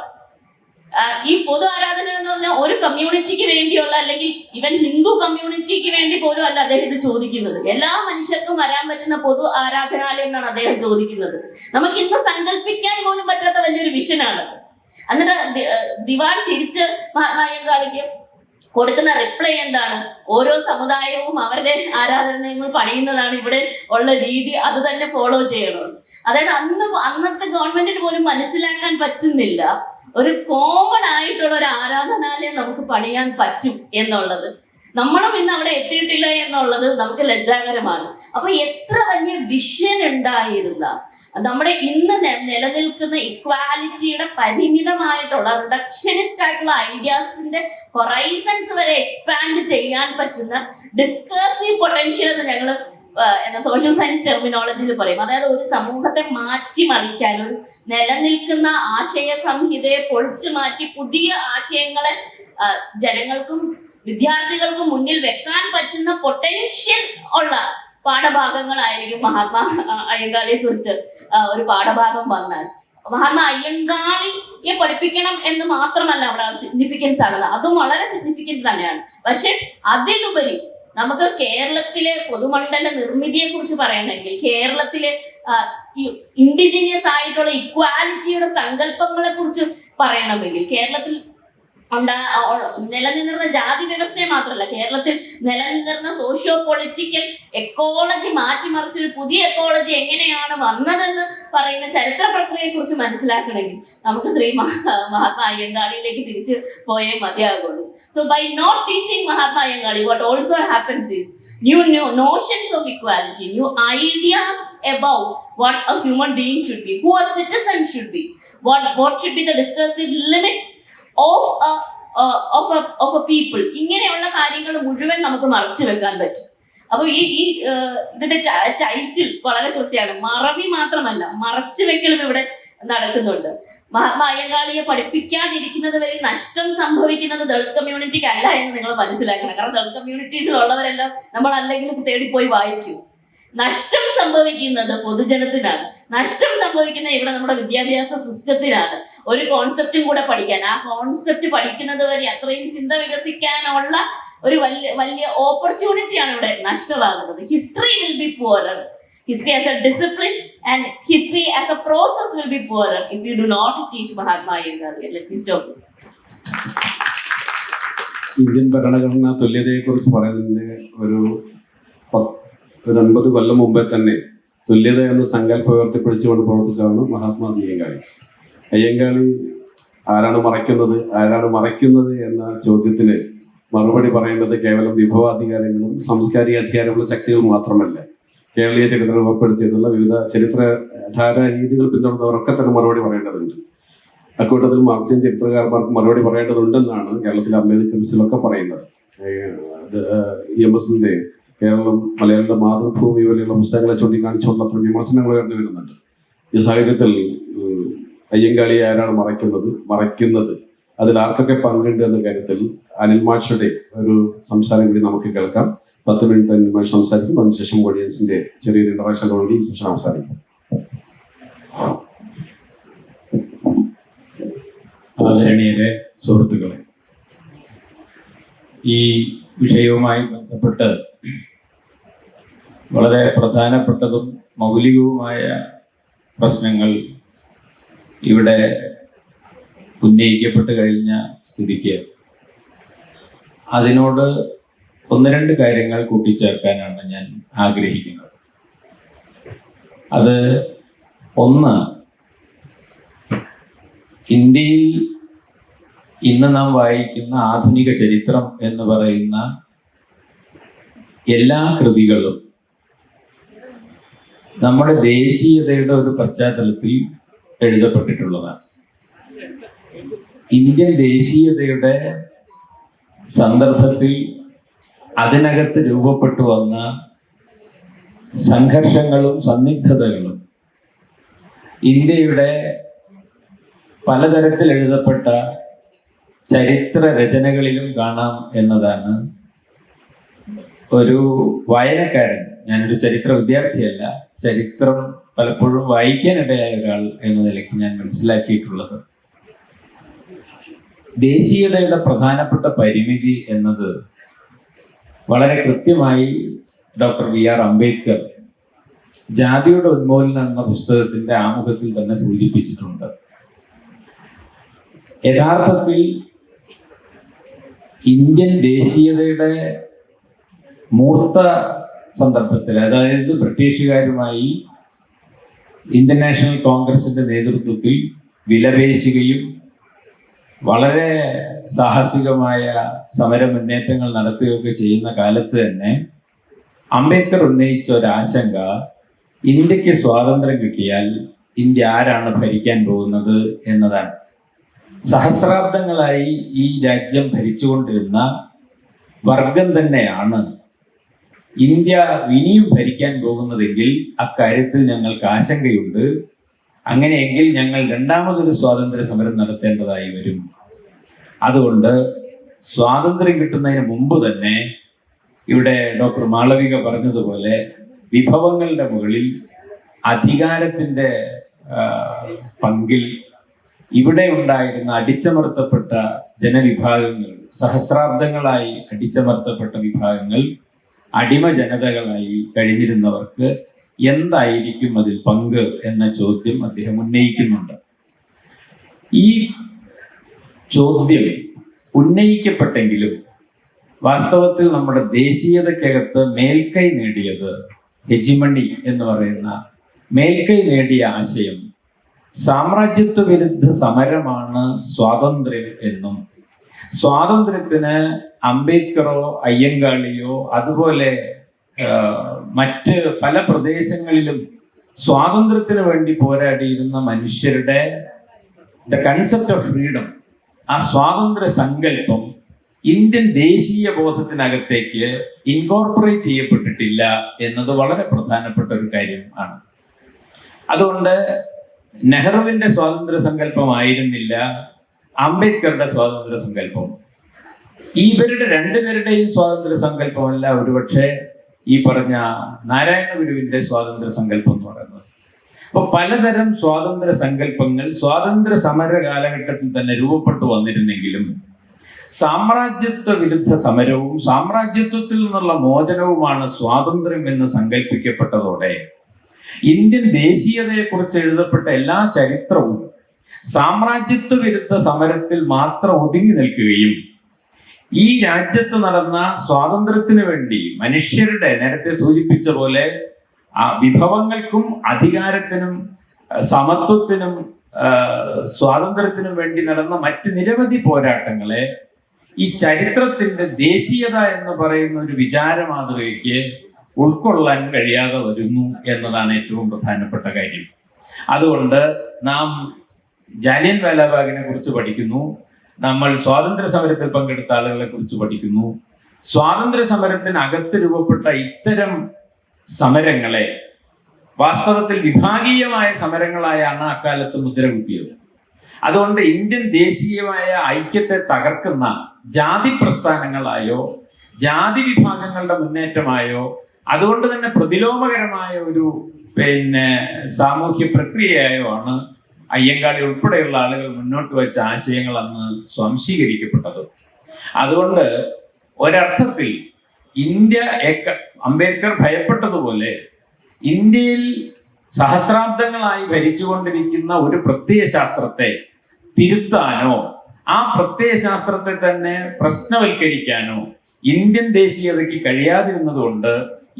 ഈ പൊതു ആരാധന എന്ന് പറഞ്ഞാൽ ഒരു കമ്മ്യൂണിറ്റിക്ക് വേണ്ടിയുള്ള, അല്ലെങ്കിൽ ഇവൻ ഹിന്ദു കമ്മ്യൂണിറ്റിക്ക് വേണ്ടി പോലും അല്ല അദ്ദേഹം ഇത് ചോദിക്കുന്നത്. എല്ലാ മനുഷ്യർക്കും വരാൻ പറ്റുന്ന പൊതു ആരാധനാലയം എന്നാണ് അദ്ദേഹം ചോദിക്കുന്നത്. നമുക്ക് ഇന്ന് സങ്കല്പിക്കാൻ പോലും പറ്റാത്ത വലിയൊരു വിഷനാണ്. എന്നിട്ട് ദിവാൻ തിരിച്ച് മഹാത്മാ അയ്യങ്കാളിക്ക് കൊടുക്കുന്ന റിപ്ലൈ എന്താണ്? ഓരോ സമുദായവും അവരുടെ ആരാധനകൾ പണിയുന്നതാണ് ഇവിടെ ഉള്ള രീതി, അത് തന്നെ ഫോളോ ചെയ്യണം. അതായത് അന്നത്തെ ഗവൺമെന്റിന് പോലും മനസ്സിലാക്കാൻ പറ്റുന്നില്ല ഒരു കോമൺ ആയിട്ടുള്ള ഒരു ആരാധനാലയം നമുക്ക് പണിയാൻ പറ്റും എന്നുള്ളത്. നമ്മളും ഇന്ന് അവിടെ എത്തിയിട്ടില്ല എന്നുള്ളത് നമുക്ക് ലജ്ജാകരമാണ്. അപ്പൊ എത്ര വലിയ വിഷൻ ഉണ്ടായിരുന്ന നമ്മുടെ ഇന്ന് നിലനിൽക്കുന്ന ഇക്വാലിറ്റിയുടെ പരിമിതമായിട്ടുള്ള റിഡക്ഷനിസ്റ്റ് ആയിട്ടുള്ള ഐഡിയാസിന്റെ ഹൊറൈസൺസ് വരെ എക്സ്പാൻഡ് ചെയ്യാൻ പറ്റുന്ന ഡിസ്കർസീവ് പൊട്ടൻഷ്യൽ എന്ന് ഞങ്ങൾ സോഷ്യൽ സയൻസ് ടെർമിനോളജിയിൽ പറയും. അതായത് ഒരു സമൂഹത്തെ മാറ്റിമറിക്കാൻ, ഒരു നിലനിൽക്കുന്ന ആശയ സംഹിതയെ പൊളിച്ചു മാറ്റി പുതിയ ആശയങ്ങളെ ജനങ്ങൾക്കും വിദ്യാർത്ഥികൾക്കും മുന്നിൽ വെക്കാൻ പറ്റുന്ന പൊട്ടൻഷ്യൽ ഉള്ള പാഠഭാഗങ്ങളായിരിക്കും മഹാത്മാ അയ്യങ്കാളിയെ കുറിച്ച് ഒരു പാഠഭാഗം വന്നാൽ. മഹാത്മാ അയ്യങ്കാളിയെ പഠിപ്പിക്കണം എന്ന് മാത്രമല്ല അവിടെ സിഗ്നിഫിക്കൻസ് ആകുന്നത്, അതും വളരെ സിഗ്നിഫിക്കൻറ്റ് തന്നെയാണ്. പക്ഷെ അതിലുപരി നമുക്ക് കേരളത്തിലെ പൊതുമണ്ഡല നിർമ്മിതിയെ കുറിച്ച് പറയണമെങ്കിൽ, കേരളത്തിലെ ഇൻഡിജിനിയസ് ആയിട്ടുള്ള ഇക്വാലിറ്റിയുടെ സങ്കല്പങ്ങളെ കുറിച്ച് പറയണമെങ്കിൽ, കേരളത്തിൽ നിലനിന്നിരുന്ന ജാതി വ്യവസ്ഥയെ മാത്രമല്ല, കേരളത്തിൽ നിലനിന്നിരുന്ന സോഷ്യോ പൊളിറ്റിക്കൽ എക്കോളജി മാറ്റിമറിച്ചൊരു പുതിയ എക്കോളജി എങ്ങനെയാണ് വന്നതെന്ന് പറയുന്ന ചരിത്ര പ്രക്രിയയെ കുറിച്ച് മനസ്സിലാക്കണമെങ്കിൽ നമുക്ക് മഹാത്മാ അയ്യങ്കാളിയിലേക്ക് തിരിച്ചു പോയേ മതിയാകുള്ളൂ. So by not teaching Mahatma Ayyangari, what also happens is new notions of equality, new ideas about what a human being should be, who a citizen should be, what should be the discursive limits of a people. ഇങ്ങനെയുള്ള കാര്യങ്ങൾ മുഴുവൻ നമുക്ക് മറച്ചു വെക്കാൻ പറ്റും. അപ്പൊ ഇതിന്റെ title വളരെ കൃത്യമാണ്. മറവി മാത്രമല്ല, മറച്ചു വെക്കലും ഇവിടെ നടക്കുന്നുണ്ട്. മഹാത്മാ അയ്യങ്കാളിയെ പഠിപ്പിക്കാതിരിക്കുന്നത് വഴി നഷ്ടം സംഭവിക്കുന്നത് ദളിത് കമ്മ്യൂണിറ്റിക്ക് അല്ല എന്ന് നിങ്ങൾ മനസ്സിലാക്കണം. കാരണം ദളിത് കമ്മ്യൂണിറ്റീസിലുള്ളവരെല്ലാം നമ്മൾ അല്ലെങ്കിൽ തേടിപ്പോയി വായിക്കും. നഷ്ടം സംഭവിക്കുന്നത് പൊതുജനത്തിനാണ്. നഷ്ടം സംഭവിക്കുന്ന ഇവിടെ നമ്മുടെ വിദ്യാഭ്യാസ സിസ്റ്റത്തിനാണ്. ഒരു കോൺസെപ്റ്റും കൂടെ പഠിക്കാൻ, ആ കോൺസെപ്റ്റ് പഠിക്കുന്നത് വഴി അത്രയും ചിന്ത വികസിക്കാനുള്ള ഒരു വലിയ ഓപ്പർച്യൂണിറ്റിയാണ് ഇവിടെ നഷ്ടമാകുന്നത്. History will be poorer. History as a discipline and history as a process will be poorer if you do not teach Mahatma Ayyangari. Let me stop. Indian ഭരണഘടനാ തുല്യതയെക്കുറിച്ച് പറയുന്നതിന് ഒരു 50 കൊല്ലം മുമ്പേ തന്നെ തുല്യത എന്ന സങ്കല്പം ഉയർത്തിപ്പിടിച്ചുകൊണ്ട് പ്രവർത്തിച്ചതാണ് മഹാത്മാ അയ്യങ്കാളി. അയ്യങ്കാളി ആരാണ് മറയ്ക്കുന്നത് എന്ന ചോദ്യത്തിന് മറുപടി പറയേണ്ടത് കേവലം വിഭവാധികാരങ്ങളും സാംസ്കാരിക അധികാരമുള്ള ശക്തികൾ മാത്രമല്ല, കേരളീയ ചരിത്രം രൂപപ്പെടുത്തിയിട്ടുള്ള വിവിധ ചരിത്രധാര രീതികൾ പിന്തുടർന്നവരൊക്കെ തന്നെ മറുപടി പറയേണ്ടതുണ്ട്. അക്കൂട്ടത്തിൽ മാർക്സിയൻ ചരിത്രകാരന്മാർക്ക് മറുപടി പറയേണ്ടതുണ്ടെന്നാണ് കേരളത്തിലെ അംബേദ്കറിസ്റ്റിലൊക്കെ പറയുന്നത്. EMSന്റെ കേരളം മലയാളിയുടെ മാതൃഭൂമി പോലെയുള്ള പുസ്തകങ്ങളെ ചൂണ്ടിക്കാണിച്ചുകൊണ്ട് അത്ര വിമർശനങ്ങൾ ഉയർന്നു വരുന്നുണ്ട്. ഈ സാഹചര്യത്തിൽ അയ്യങ്കാളിയെ ആരാണ് മറയ്ക്കുന്നത്, അതിൽ ആർക്കൊക്കെ പങ്കുണ്ട് എന്ന കാര്യത്തിൽ അനിൽ മാഷയുടെ ഒരു സംസാരം കൂടി നമുക്ക് കേൾക്കാം. 10 മിനിറ്റ് അനിൽ മാഷ് സംസാരിക്കും. അതിനുശേഷം ഓഡിയൻസിന്റെ ചെറിയൊരു ഇന്ററാക്ഷനോടുകൂടി ഈ സെഷൻ അവസാനിക്കും. ആദരണീയരെ സുഹൃത്തുക്കളെ, ഈ വിഷയവുമായി ബന്ധപ്പെട്ട് വളരെ പ്രധാനപ്പെട്ടതും മൗലികവുമായ പ്രശ്നങ്ങൾ ഇവിടെ ഉന്നയിക്കപ്പെട്ട് കഴിഞ്ഞ സ്ഥിതിക്ക് അതിനോട് 1-2 കാര്യങ്ങൾ കൂട്ടിച്ചേർക്കാനാണ് ഞാൻ ആഗ്രഹിക്കുന്നത്. അത് ഒന്ന്, ഇന്ത്യയിൽ ഇന്ന് നാം വായിക്കുന്ന ആധുനിക ചരിത്രം എന്ന് പറയുന്ന എല്ലാ കൃതികളും നമ്മുടെ ദേശീയതയുടെ ഒരു പശ്ചാത്തലത്തിൽ എഴുതപ്പെട്ടിട്ടുള്ളതാണ്. ഇന്ത്യൻ ദേശീയതയുടെ സന്ദർഭത്തിൽ അതിനകത്ത് രൂപപ്പെട്ടു വന്ന സംഘർഷങ്ങളും സന്നിഗ്ധതകളും ഇന്ത്യയുടെ പലതരത്തിൽ എഴുതപ്പെട്ട ചരിത്ര രചനകളിലും കാണാം എന്നതാണ് ഒരു വായനക്കാരൻ, ഞാനൊരു ചരിത്ര വിദ്യാർത്ഥിയല്ല, ചരിത്രം പലപ്പോഴും വായിക്കാനിടയായ ഒരാൾ എന്ന നിലയ്ക്ക് ഞാൻ മനസ്സിലാക്കിയിട്ടുള്ളത്. ദേശീയതയുടെ പ്രധാനപ്പെട്ട പരിമിതി എന്നത് വളരെ കൃത്യമായി ഡോക്ടർ BR അംബേദ്കർ ജാതിയുടെ ഉന്മൂലനം എന്ന പുസ്തകത്തിന്റെ ആമുഖത്തിൽ തന്നെ സൂചിപ്പിച്ചിട്ടുണ്ട്. യഥാർത്ഥത്തിൽ ഇന്ത്യൻ ദേശീയതയുടെ മൂർത്ത സന്ദർഭത്തിൽ, അതായത് ബ്രിട്ടീഷുകാരുമായി ഇന്ത്യൻ നാഷണൽ കോൺഗ്രസിന്റെ നേതൃത്വത്തിൽ വിലപേശുകയും വളരെ സാഹസികമായ സമര മുന്നേറ്റങ്ങൾ നടത്തുകയൊക്കെ ചെയ്യുന്ന കാലത്ത് തന്നെ അംബേദ്കർ ഉന്നയിച്ച ഒരാശങ്ക, ഇന്ത്യക്ക് സ്വാതന്ത്ര്യം കിട്ടിയാൽ ഇന്ത്യ ആരാണ് ഭരിക്കാൻ പോകുന്നത് എന്നതാണ്. സഹസ്രാബ്ദങ്ങളായി ഈ രാജ്യം ഭരിച്ചുകൊണ്ടിരുന്ന വർഗം തന്നെയാണ് ഇന്ത്യ ഇനിയും ഭരിക്കാൻ പോകുന്നതെങ്കിൽ അക്കാര്യത്തിൽ ഞങ്ങൾക്ക് ആശങ്കയുണ്ട്. അങ്ങനെയെങ്കിൽ ഞങ്ങൾ രണ്ടാമതൊരു സ്വാതന്ത്ര്യ സമരം നടത്തേണ്ടതായി വരും. അതുകൊണ്ട് സ്വാതന്ത്ര്യം കിട്ടുന്നതിന് മുമ്പ് തന്നെ ഇവിടെ ഡോക്ടർ മാളവിക പറഞ്ഞതുപോലെ വിഭവങ്ങളുടെ മുകളിൽ അധികാരത്തിൻ്റെ പങ്കിൽ ഇവിടെ ഉണ്ടായിരുന്ന അടിച്ചമർത്തപ്പെട്ട ജനവിഭാഗങ്ങൾ, സഹസ്രാബ്ദങ്ങളായി അടിച്ചമർത്തപ്പെട്ട വിഭാഗങ്ങൾ, അടിമ ജനതകളായി കഴിഞ്ഞിരുന്നവർക്ക് എന്തായിരിക്കും അതിൽ പങ്ക് എന്ന ചോദ്യം അദ്ദേഹം ഉന്നയിക്കുന്നുണ്ട്. ഈ ചോദ്യം ഉന്നയിക്കപ്പെട്ടെങ്കിലും വാസ്തവത്തിൽ നമ്മുടെ ദേശീയതയ്ക്കകത്ത് മേൽക്കൈ നേടിയത്, ഹെജിമണി എന്ന് പറയുന്ന മേൽക്കൈ നേടിയ ആശയം സാമ്രാജ്യത്വ വിരുദ്ധ സമരമാണ് സ്വാതന്ത്ര്യം എന്നും, സ്വാതന്ത്ര്യത്തിന് അംബേദ്കറോ അയ്യങ്കാളിയോ അതുപോലെ മറ്റ് പല പ്രദേശങ്ങളിലും സ്വാതന്ത്ര്യത്തിന് വേണ്ടി പോരാടിയിരുന്ന മനുഷ്യരുടെ ദ കൺസെപ്റ്റ് ഓഫ് ഫ്രീഡം, ആ സ്വാതന്ത്ര്യ സങ്കല്പം ഇന്ത്യൻ ദേശീയ ബോധത്തിനകത്തേക്ക് ഇൻകോർപ്പറേറ്റ് ചെയ്യപ്പെട്ടിട്ടില്ല എന്നത് വളരെ പ്രധാനപ്പെട്ട ഒരു കാര്യം ആണ്. അതുകൊണ്ട് നെഹ്റുവിന്റെ സ്വാതന്ത്ര്യ സങ്കല്പമായിരുന്നില്ല അംബേദ്കറുടെ സ്വാതന്ത്ര്യ സങ്കല്പം. ഇവരുടെ രണ്ടുപേരുടെയും സ്വാതന്ത്ര്യ സങ്കല്പമല്ല ഒരുപക്ഷെ ഈ പറഞ്ഞ നാരായണ ഗുരുവിന്റെ സ്വാതന്ത്ര്യ സങ്കല്പം എന്ന് പറയുന്നത്. അപ്പൊ പലതരം സ്വാതന്ത്ര്യ സങ്കല്പങ്ങൾ സ്വാതന്ത്ര്യ സമര കാലഘട്ടത്തിൽ തന്നെ രൂപപ്പെട്ടു വന്നിരുന്നെങ്കിലും സാമ്രാജ്യത്വ വിരുദ്ധ സമരവും സാമ്രാജ്യത്വത്തിൽ നിന്നുള്ള മോചനവുമാണ് സ്വാതന്ത്ര്യം എന്ന് സങ്കല്പിക്കപ്പെട്ടതോടെ ഇന്ത്യൻ ദേശീയതയെക്കുറിച്ച് എഴുതപ്പെട്ട എല്ലാ ചരിത്രവും സാമ്രാജ്യത്വ വിരുദ്ധ സമരത്തിൽ മാത്രം ഒതുങ്ങി നിൽക്കുകയും ഈ രാജ്യത്ത് നടന്ന സ്വാതന്ത്ര്യത്തിന് വേണ്ടി മനുഷ്യരുടെ, നേരത്തെ സൂചിപ്പിച്ച പോലെ ആ വിഭവങ്ങൾക്കും അധികാരത്തിനും സമത്വത്തിനും സ്വാതന്ത്ര്യത്തിനും വേണ്ടി നടന്ന മറ്റ് നിരവധി പോരാട്ടങ്ങളെ ഈ ചരിത്രത്തിന്റെ ദേശീയത എന്ന് പറയുന്ന ഒരു വിചാര മാതൃകയ്ക്ക് ഉൾക്കൊള്ളാൻ കഴിയാതെ വരുന്നു എന്നതാണ് ഏറ്റവും പ്രധാനപ്പെട്ട കാര്യം. അതുകൊണ്ട് നാം ജാലിയൻ വാലാബാഗിനെ കുറിച്ച് പഠിക്കുന്നു, നമ്മൾ സ്വാതന്ത്ര്യ സമരത്തിൽ പങ്കെടുത്ത ആളുകളെ കുറിച്ച് പഠിക്കുന്നു. സ്വാതന്ത്ര്യ സമരത്തിനകത്ത് രൂപപ്പെട്ട ഇത്തരം സമരങ്ങളെ വാസ്തവത്തിൽ വിഭാഗീയമായ സമരങ്ങളായാണ് അക്കാലത്ത് മുദ്രകുത്തിയത്. അതുകൊണ്ട് ഇന്ത്യൻ ദേശീയമായ ഐക്യത്തെ തകർക്കുന്ന ജാതി പ്രസ്ഥാനങ്ങളായോ ജാതി വിഭാഗങ്ങളുടെ മുന്നേറ്റമായോ അതുകൊണ്ട് തന്നെ പ്രതിലോമകരമായ ഒരു സാമൂഹ്യ പ്രക്രിയയായോ ആണ് അയ്യങ്കാളി ഉൾപ്പെടെയുള്ള ആളുകൾ മുന്നോട്ട് വെച്ച ആശയങ്ങൾ അന്ന് സ്വാംശീകരിക്കപ്പെട്ടത്. അതുകൊണ്ട് ഒരർത്ഥത്തിൽ ഇന്ത്യ അംബേദ്കർ ഭയപ്പെട്ടതുപോലെ ഇന്ത്യയിൽ സഹസ്രാബ്ദങ്ങളായി ഭരിച്ചുകൊണ്ടിരിക്കുന്ന ഒരു പ്രത്യയശാസ്ത്രത്തെ തിരുത്താനോ ആ പ്രത്യയശാസ്ത്രത്തെ തന്നെ പ്രശ്നവൽക്കരിക്കാനോ ഇന്ത്യൻ ദേശീയതയ്ക്ക് കഴിയാതിരുന്നതുകൊണ്ട്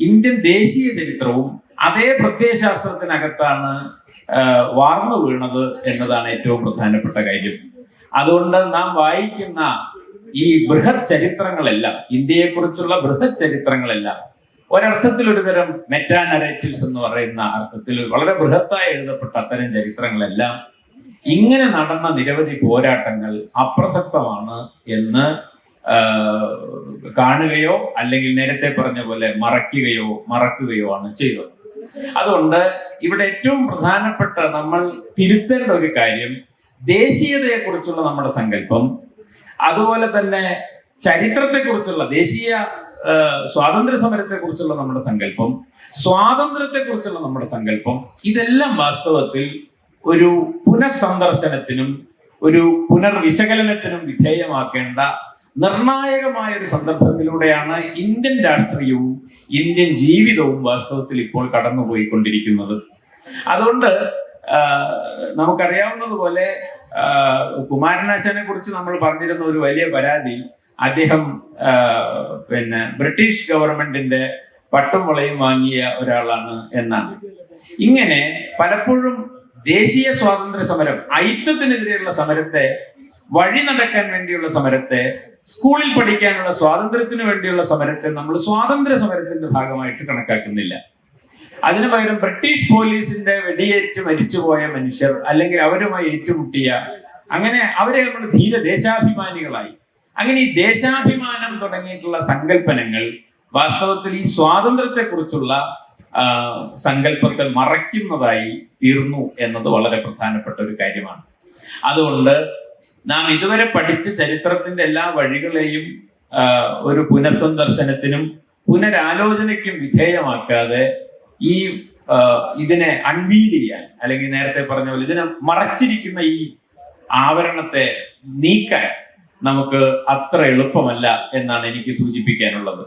ഇന്ത്യൻ ദേശീയ ചരിത്രവും അതേ പ്രത്യയശാസ്ത്രത്തിനകത്താണ് വാർന്നു വീണത് എന്നതാണ് ഏറ്റവും പ്രധാനപ്പെട്ട കാര്യം. അതുകൊണ്ട് നാം വായിക്കുന്ന ഈ ബൃഹത് ചരിത്രങ്ങളെല്ലാം, ഇന്ത്യയെക്കുറിച്ചുള്ള ബൃഹത് ചരിത്രങ്ങളെല്ലാം ഒരർത്ഥത്തിൽ ഒരുതരം മെറ്റാ നറേറ്റീവ്സ് എന്ന് പറയുന്ന അർത്ഥത്തിൽ വളരെ ബൃഹത്തായി എഴുതപ്പെട്ട അത്തരം ചരിത്രങ്ങളെല്ലാം ഇങ്ങനെ നടന്ന നിരവധി പോരാട്ടങ്ങൾ അപ്രസക്തമാണ് എന്ന് കാണുകയോ അല്ലെങ്കിൽ നേരത്തെ പറഞ്ഞ പോലെ മറക്കുകയോ ആണ് ചെയ്തത്. അതുകൊണ്ട് ഇവിടെ ഏറ്റവും പ്രധാനപ്പെട്ട നമ്മൾ തിരുത്തേണ്ട ഒരു കാര്യം ദേശീയതയെക്കുറിച്ചുള്ള നമ്മുടെ സങ്കല്പം, അതുപോലെ തന്നെ ചരിത്രത്തെക്കുറിച്ചുള്ള ദേശീയ സ്വാതന്ത്ര്യ സമരത്തെക്കുറിച്ചുള്ള നമ്മുടെ സങ്കല്പം, സ്വാതന്ത്ര്യത്തെക്കുറിച്ചുള്ള നമ്മുടെ സങ്കല്പം, ഇതെല്ലാം വാസ്തവത്തിൽ ഒരു പുനഃസന്ദർശനത്തിനും ഒരു പുനർവിശകലനത്തിനും വിധേയമാക്കേണ്ട നിർണായകമായ ഒരു സന്ദർഭത്തിലൂടെയാണ് ഇന്ത്യൻ രാഷ്ട്രീയവും ഇന്ത്യൻ ജീവിതവും വാസ്തവത്തിൽ ഇപ്പോൾ കടന്നുപോയിക്കൊണ്ടിരിക്കുന്നത്. അതുകൊണ്ട് നമുക്കറിയാവുന്നതുപോലെ കുമാരനാശാനെ കുറിച്ച് നമ്മൾ പറഞ്ഞിരുന്ന ഒരു വലിയ പരാതി, അദ്ദേഹം ബ്രിട്ടീഷ് ഗവൺമെന്റിന്റെ പട്ടും വളയും വാങ്ങിയ ഒരാളാണ് എന്നാണ്. ഇങ്ങനെ പലപ്പോഴും ദേശീയ സ്വാതന്ത്ര്യ സമരം, ഐക്യത്തിനെതിരെയുള്ള സമരത്തെ, വഴി നടക്കാൻ വേണ്ടിയുള്ള സമരത്തെ, സ്കൂളിൽ പഠിക്കാനുള്ള സ്വാതന്ത്ര്യത്തിന് വേണ്ടിയുള്ള സമരത്തെ നമ്മൾ സ്വാതന്ത്ര്യ സമരത്തിന്റെ ഭാഗമായിട്ട് കണക്കാക്കുന്നില്ല. അതിനു പകരം ബ്രിട്ടീഷ് പോലീസിന്റെ വെടിയേറ്റ് മരിച്ചുപോയ മനുഷ്യർ, അല്ലെങ്കിൽ അവരുമായി ഏറ്റുമുട്ടിയ, അങ്ങനെ അവരെ നമ്മൾ ധീര ദേശാഭിമാനികളായി. അങ്ങനെ ഈ ദേശാഭിമാനം തുടങ്ങിയിട്ടുള്ള സങ്കല്പനങ്ങൾ വാസ്തവത്തിൽ ഈ സ്വാതന്ത്ര്യത്തെക്കുറിച്ചുള്ള സങ്കല്പത്തെ മറയ്ക്കുന്നതായി തീർന്നു എന്നത് വളരെ പ്രധാനപ്പെട്ട ഒരു കാര്യമാണ്. അതുകൊണ്ട് നാം ഇതുവരെ പഠിച്ച ചരിത്രത്തിന്റെ എല്ലാ വഴികളെയും ഒരു പുനഃസന്ദർശനത്തിനും പുനരാലോചനയ്ക്കും വിധേയമാക്കാതെ ഈ ഇതിനെ അൺവീൽ ചെയ്യാൻ, അല്ലെങ്കിൽ നേരത്തെ പറഞ്ഞ പോലെ ഇതിനെ മറച്ചിരിക്കുന്ന ഈ ആവരണത്തെ നീക്കാൻ നമുക്ക് അത്ര എളുപ്പമല്ല എന്നാണ് എനിക്ക് സൂചിപ്പിക്കാനുള്ളത്.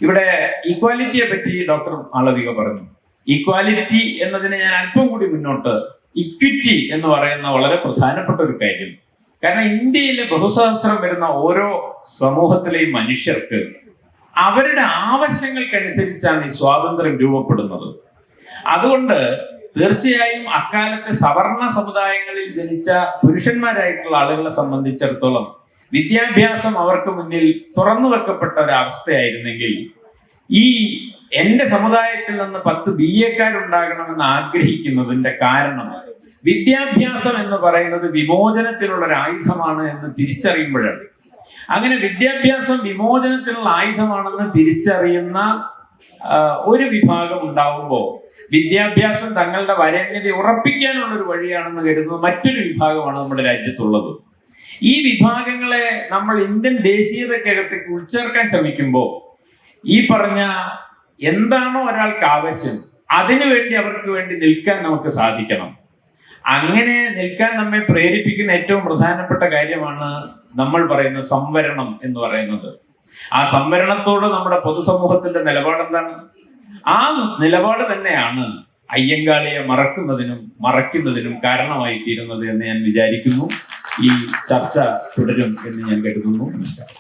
ഇവിടെ ഈക്വാലിറ്റിയെ പറ്റി ഡോക്ടർ മാളവിക പറഞ്ഞു. ഈക്വാലിറ്റി എന്നതിനെ ഞാൻ അല്പം കൂടി മുന്നോട്ട്, ഇക്വിറ്റി എന്ന് പറയുന്ന വളരെ പ്രധാനപ്പെട്ട ഒരു കാര്യം. കാരണം ഇന്ത്യയിലെ ബഹുസഹസ്രം വരുന്ന ഓരോ സമൂഹത്തിലെയും മനുഷ്യർക്ക് അവരുടെ ആവശ്യങ്ങൾക്കനുസരിച്ചാണ് ഈ സ്വാതന്ത്ര്യം രൂപപ്പെടുന്നത്. അതുകൊണ്ട് തീർച്ചയായും അക്കാലത്തെ സവർണ സമുദായങ്ങളിൽ ജനിച്ച പുരുഷന്മാരായിട്ടുള്ള ആളുകളെ സംബന്ധിച്ചിടത്തോളം വിദ്യാഭ്യാസം അവർക്ക് മുന്നിൽ തുറന്നു വെക്കപ്പെട്ട ഒരവസ്ഥയായിരുന്നെങ്കിൽ, ഈ എൻ്റെ സമുദായത്തിൽ നിന്ന് 10 BA-ക്കാരുണ്ടാകണമെന്ന് ആഗ്രഹിക്കുന്നതിന്റെ കാരണം വിദ്യാഭ്യാസം എന്ന് പറയുന്നത് വിമോചനത്തിനുള്ള ഒരു ആയുധമാണ് എന്ന് തിരിച്ചറിയുമ്പോഴാണ്. അങ്ങനെ വിദ്യാഭ്യാസം വിമോചനത്തിനുള്ള ആയുധമാണെന്ന് തിരിച്ചറിയുന്ന ഒരു വിഭാഗം ഉണ്ടാവുമ്പോൾ വിദ്യാഭ്യാസം തങ്ങളുടെ വരേണ്യത ഉറപ്പിക്കാനുള്ള ഒരു വഴിയാണെന്ന് കരുതുന്ന മറ്റൊരു വിഭാഗമാണ് നമ്മുടെ രാജ്യത്തുള്ളത്. ഈ വിഭാഗങ്ങളെ നമ്മൾ ഇന്ത്യൻ ദേശീയതയ്ക്കകത്തേക്ക് ഉൾച്ചേർക്കാൻ ശ്രമിക്കുമ്പോൾ ഈ പറഞ്ഞ എന്താണോ ഒരാൾക്ക് ആവശ്യം അതിനുവേണ്ടി അവർക്ക് വേണ്ടി നിൽക്കാൻ നമുക്ക് സാധിക്കണം. അങ്ങനെ നിൽക്കാൻ നമ്മെ പ്രേരിപ്പിക്കുന്ന ഏറ്റവും പ്രധാനപ്പെട്ട കാര്യമാണ് നമ്മൾ പറയുന്ന സംവരണം എന്ന് പറയുന്നത്. ആ സംവരണത്തോട് നമ്മുടെ പൊതുസമൂഹത്തിന്റെ നിലപാട് എന്താണ്? ആ നിലപാട് തന്നെയാണ് അയ്യങ്കാളിയെ മറയ്ക്കുന്നതിനും കാരണമായി തീരുന്നത് എന്ന് ഞാൻ വിചാരിക്കുന്നു. ഈ ചർച്ച തുടരും എന്ന് ഞാൻ കരുതുന്നു. നമസ്കാരം.